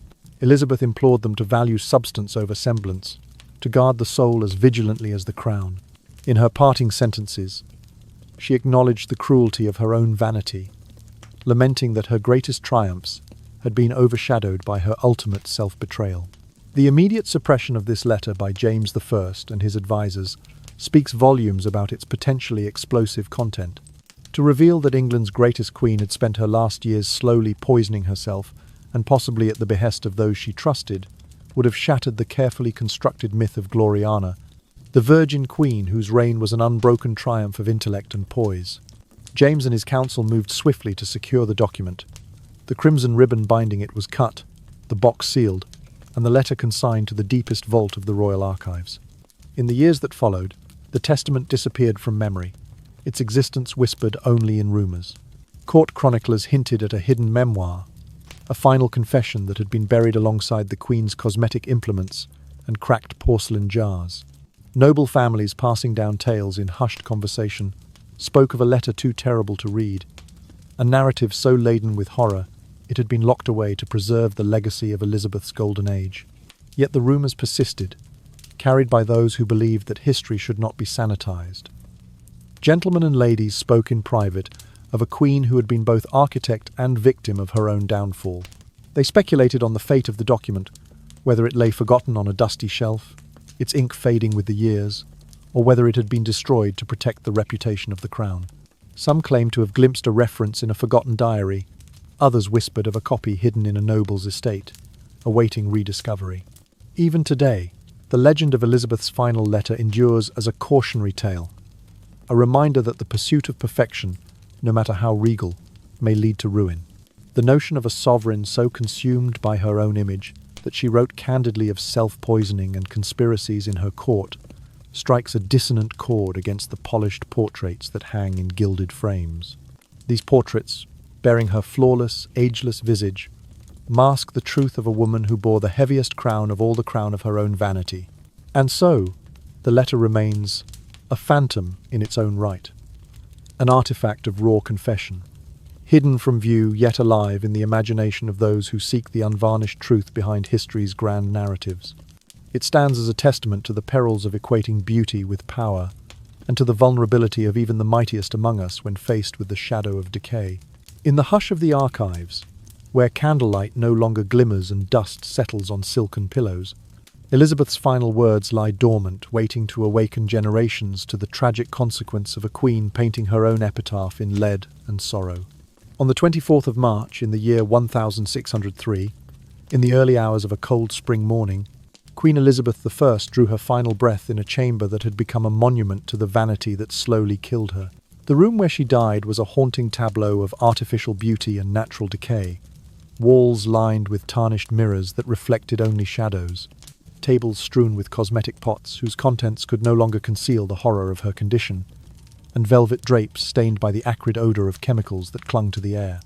Elizabeth implored them to value substance over semblance, to guard the soul as vigilantly as the crown. In her parting sentences, she acknowledged the cruelty of her own vanity, lamenting that her greatest triumphs had been overshadowed by her ultimate self-betrayal. The immediate suppression of this letter by James I and his advisers speaks volumes about its potentially explosive content. To reveal that England's greatest queen had spent her last years slowly poisoning herself, and possibly at the behest of those she trusted, would have shattered the carefully constructed myth of Gloriana, the virgin queen whose reign was an unbroken triumph of intellect and poise. James and his council moved swiftly to secure the document. The crimson ribbon binding it was cut, the box sealed, and the letter consigned to the deepest vault of the royal archives. In the years that followed, the testament disappeared from memory, its existence whispered only in rumours. Court chroniclers hinted at a hidden memoir, a final confession that had been buried alongside the Queen's cosmetic implements and cracked porcelain jars. Noble families passing down tales in hushed conversation spoke of a letter too terrible to read, a narrative so laden with horror it had been locked away to preserve the legacy of Elizabeth's golden age. Yet the rumours persisted, carried by those who believed that history should not be sanitized. Gentlemen and ladies spoke in private of a queen who had been both architect and victim of her own downfall. They speculated on the fate of the document, whether it lay forgotten on a dusty shelf, its ink fading with the years, or whether it had been destroyed to protect the reputation of the crown. Some claimed to have glimpsed a reference in a forgotten diary, others whispered of a copy hidden in a noble's estate, awaiting rediscovery. Even today, the legend of Elizabeth's final letter endures as a cautionary tale, a reminder that the pursuit of perfection, no matter how regal, may lead to ruin. The notion of a sovereign so consumed by her own image that she wrote candidly of self-poisoning and conspiracies in her court strikes a dissonant chord against the polished portraits that hang in gilded frames. These portraits, bearing her flawless, ageless visage, mask the truth of a woman who bore the heaviest crown of all the crown of her own vanity. And so, the letter remains a phantom in its own right, an artifact of raw confession, hidden from view yet alive in the imagination of those who seek the unvarnished truth behind history's grand narratives. It stands as a testament to the perils of equating beauty with power, and to the vulnerability of even the mightiest among us when faced with the shadow of decay. In the hush of the archives, where candlelight no longer glimmers and dust settles on silken pillows, Elizabeth's final words lie dormant, waiting to awaken generations to the tragic consequence of a queen painting her own epitaph in lead and sorrow. On the 24th of March, in the year 1603, in the early hours of a cold spring morning, Queen Elizabeth I drew her final breath in a chamber that had become a monument to the vanity that slowly killed her. The room where she died was a haunting tableau of artificial beauty and natural decay, walls lined with tarnished mirrors that reflected only shadows, tables strewn with cosmetic pots whose contents could no longer conceal the horror of her condition, and velvet drapes stained by the acrid odour of chemicals that clung to the air.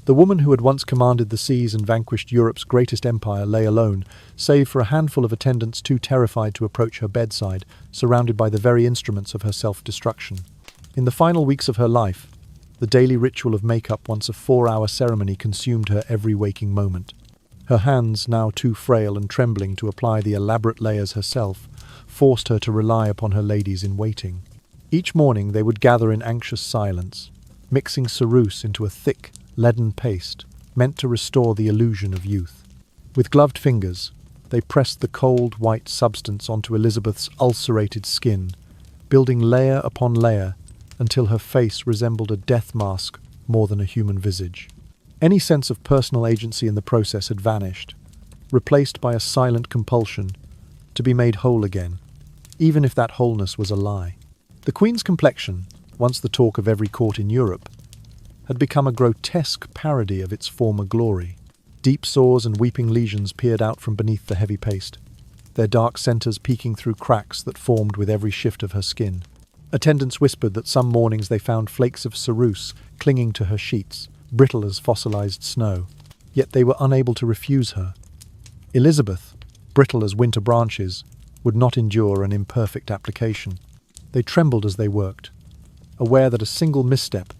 The woman who had once commanded the seas and vanquished Europe's greatest empire lay alone, save for a handful of attendants too terrified to approach her bedside, surrounded by the very instruments of her self-destruction. In the final weeks of her life, the daily ritual of makeup, once a 4-hour ceremony, consumed her every waking moment. Her hands, now too frail and trembling to apply the elaborate layers herself, forced her to rely upon her ladies-in-waiting. Each morning they would gather in anxious silence, mixing ceruse into a thick, leaden paste, meant to restore the illusion of youth. With gloved fingers, they pressed the cold, white substance onto Elizabeth's ulcerated skin, building layer upon layer until her face resembled a death mask more than a human visage. Any sense of personal agency in the process had vanished, replaced by a silent compulsion to be made whole again, even if that wholeness was a lie. The Queen's complexion, once the talk of every court in Europe, had become a grotesque parody of its former glory. Deep sores and weeping lesions peered out from beneath the heavy paste, their dark centres peeking through cracks that formed with every shift of her skin. Attendants whispered that some mornings they found flakes of ceruse clinging to her sheets, brittle as fossilized snow, yet they were unable to refuse her. Elizabeth, brittle as winter branches, would not endure an imperfect application. They trembled as they worked, aware that a single misstep,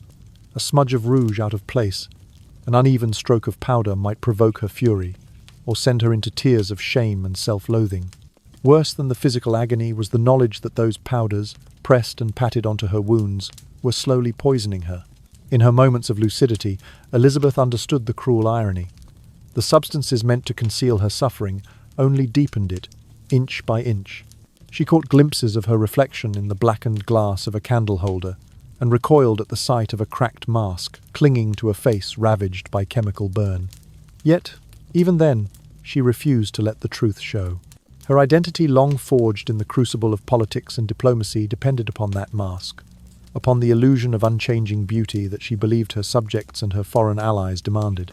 a smudge of rouge out of place, an uneven stroke of powder might provoke her fury, or send her into tears of shame and self-loathing. Worse than the physical agony was the knowledge that those powders, pressed and patted onto her wounds, were slowly poisoning her. In her moments of lucidity, Elizabeth understood the cruel irony. The substances meant to conceal her suffering only deepened it, inch by inch. She caught glimpses of her reflection in the blackened glass of a candle holder and recoiled at the sight of a cracked mask clinging to a face ravaged by chemical burn. Yet, even then, she refused to let the truth show. Her identity, long forged in the crucible of politics and diplomacy, depended upon that mask, upon the illusion of unchanging beauty that she believed her subjects and her foreign allies demanded.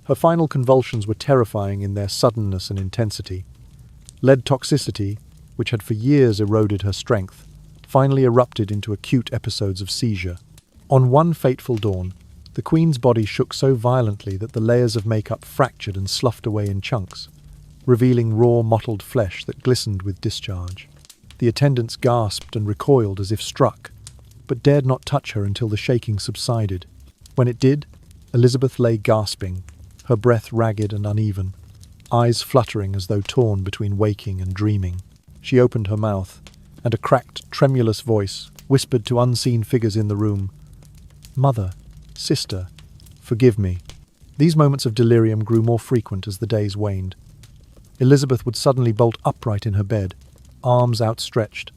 Her final convulsions were terrifying in their suddenness and intensity. Lead toxicity, which had for years eroded her strength, finally erupted into acute episodes of seizure. On one fateful dawn, the Queen's body shook so violently that the layers of makeup fractured and sloughed away in chunks, revealing raw, mottled flesh that glistened with discharge. The attendants gasped and recoiled as if struck, but dared not touch her until the shaking subsided. When it did, Elizabeth lay gasping, her breath ragged and uneven, eyes fluttering as though torn between waking and dreaming. She opened her mouth, and a cracked, tremulous voice whispered to unseen figures in the room, "Mother, sister, forgive me." These moments of delirium grew more frequent as the days waned. Elizabeth would suddenly bolt upright in her bed, arms outstretched,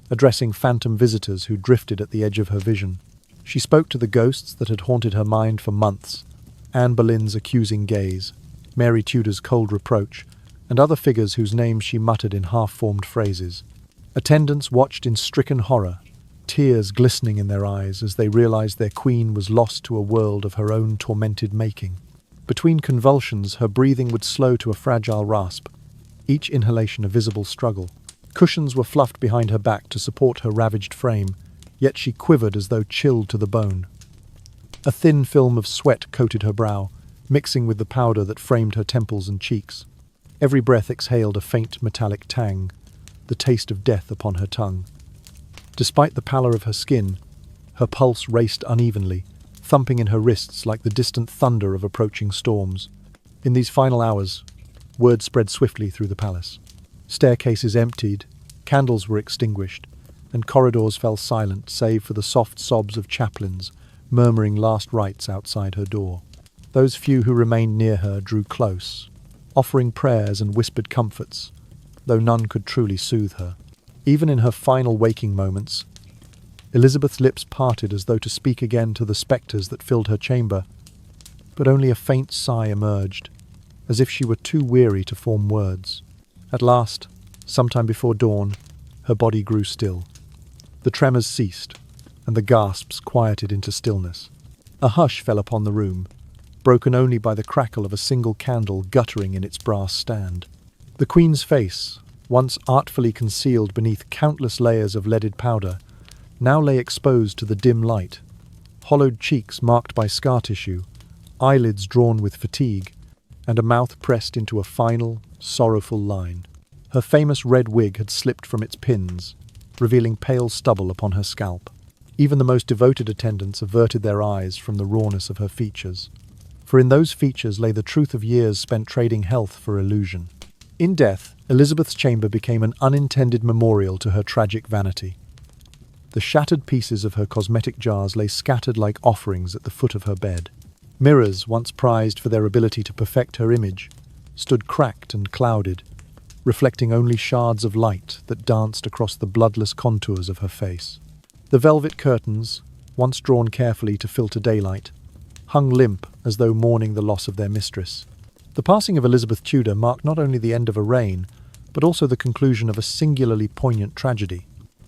addressing phantom visitors who drifted at the edge of her vision. She spoke to the ghosts that had haunted her mind for months, Anne Boleyn's accusing gaze, Mary Tudor's cold reproach, and other figures whose names she muttered in half-formed phrases. Attendants watched in stricken horror, tears glistening in their eyes as they realized their queen was lost to a world of her own tormented making. Between convulsions, her breathing would slow to a fragile rasp, each inhalation a visible struggle. Cushions were fluffed behind her back to support her ravaged frame, yet she quivered as though chilled to the bone. A thin film of sweat coated her brow, mixing with the powder that framed her temples and cheeks. Every breath exhaled a faint metallic tang, the taste of death upon her tongue. Despite the pallor of her skin, her pulse raced unevenly, thumping in her wrists like the distant thunder of approaching storms. In these final hours, word spread swiftly through the palace. Staircases emptied, candles were extinguished, and corridors fell silent save for the soft sobs of chaplains murmuring last rites outside her door. Those few who remained near her drew close, offering prayers and whispered comforts, though none could truly soothe her. Even in her final waking moments, Elizabeth's lips parted as though to speak again to the spectres that filled her chamber, but only a faint sigh emerged, as if she were too weary to form words. At last, sometime before dawn, her body grew still. The tremors ceased, and the gasps quieted into stillness. A hush fell upon the room, broken only by the crackle of a single candle guttering in its brass stand. The Queen's face, once artfully concealed beneath countless layers of leaded powder, now lay exposed to the dim light, hollowed cheeks marked by scar tissue, eyelids drawn with fatigue, and a mouth pressed into a final, sorrowful line. Her famous red wig had slipped from its pins, revealing pale stubble upon her scalp. Even the most devoted attendants averted their eyes from the rawness of her features, for in those features lay the truth of years spent trading health for illusion. In death, Elizabeth's chamber became an unintended memorial to her tragic vanity. The shattered pieces of her cosmetic jars lay scattered like offerings at the foot of her bed. Mirrors, once prized for their ability to perfect her image, stood cracked and clouded, reflecting only shards of light that danced across the bloodless contours of her face. The velvet curtains, once drawn carefully to filter daylight, hung limp as though mourning the loss of their mistress. The passing of Elizabeth Tudor marked not only the end of a reign, but also the conclusion of a singularly poignant tragedy.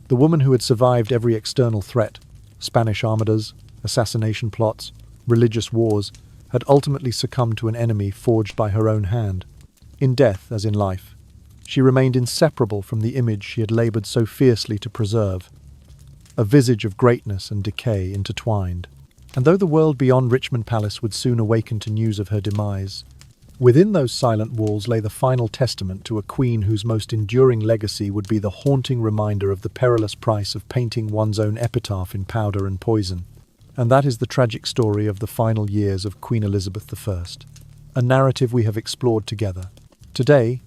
The woman who had survived every external threat, Spanish armadas, assassination plots, religious wars, had ultimately succumbed to an enemy forged by her own hand. In death, as in life, she remained inseparable from the image she had laboured so fiercely to preserve, a visage of greatness and decay intertwined. And though the world beyond Richmond Palace would soon awaken to news of her demise, within those silent walls lay the final testament to a queen whose most enduring legacy would be the haunting reminder of the perilous price of painting one's own epitaph in powder and poison. And that is the tragic story of the final years of Queen Elizabeth I, a narrative we have explored together. Today,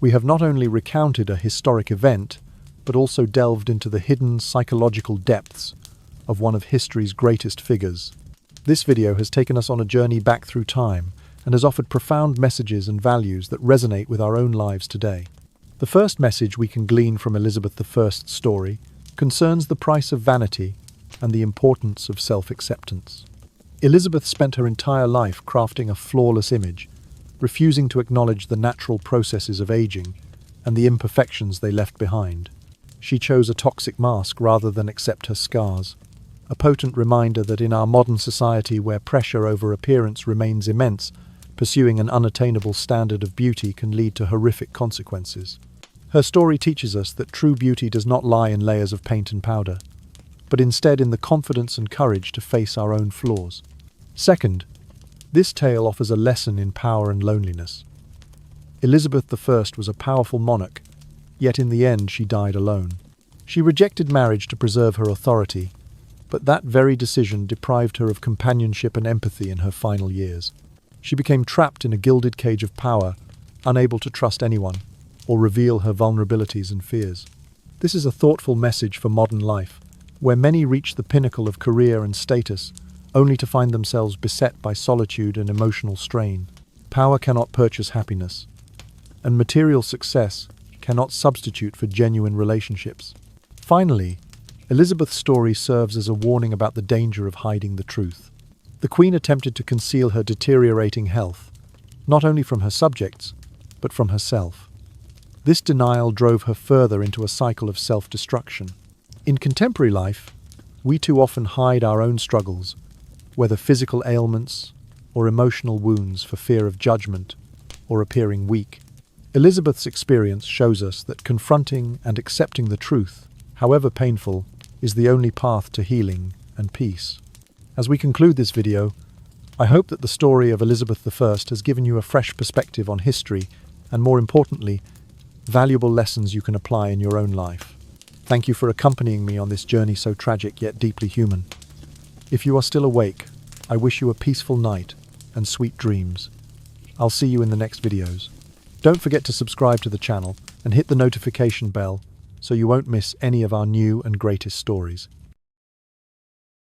we have not only recounted a historic event, but also delved into the hidden psychological depths of one of history's greatest figures. This video has taken us on a journey back through time and has offered profound messages and values that resonate with our own lives today. The first message we can glean from Elizabeth I's story concerns the price of vanity and the importance of self-acceptance. Elizabeth spent her entire life crafting a flawless image, refusing to acknowledge the natural processes of aging and the imperfections they left behind. She chose a toxic mask rather than accept her scars, a potent reminder that in our modern society where pressure over appearance remains immense, pursuing an unattainable standard of beauty can lead to horrific consequences. Her story teaches us that true beauty does not lie in layers of paint and powder, but instead in the confidence and courage to face our own flaws. Second, this tale offers a lesson in power and loneliness. Elizabeth I was a powerful monarch, yet in the end she died alone. She rejected marriage to preserve her authority, but that very decision deprived her of companionship and empathy in her final years. She became trapped in a gilded cage of power, unable to trust anyone or reveal her vulnerabilities and fears. This is a thoughtful message for modern life, where many reach the pinnacle of career and status, only to find themselves beset by solitude and emotional strain. Power cannot purchase happiness, and material success cannot substitute for genuine relationships. Finally, Elizabeth's story serves as a warning about the danger of hiding the truth. The Queen attempted to conceal her deteriorating health, not only from her subjects, but from herself. This denial drove her further into a cycle of self-destruction. In contemporary life, we too often hide our own struggles, whether physical ailments or emotional wounds, for fear of judgment or appearing weak. Elizabeth's experience shows us that confronting and accepting the truth, however painful, is the only path to healing and peace. As we conclude this video, I hope that the story of Elizabeth I has given you a fresh perspective on history and, more importantly, valuable lessons you can apply in your own life. Thank you for accompanying me on this journey so tragic yet deeply human. If you are still awake, I wish you a peaceful night and sweet dreams. I'll see you in the next videos. Don't forget to subscribe to the channel and hit the notification bell so you won't miss any of our new and greatest stories.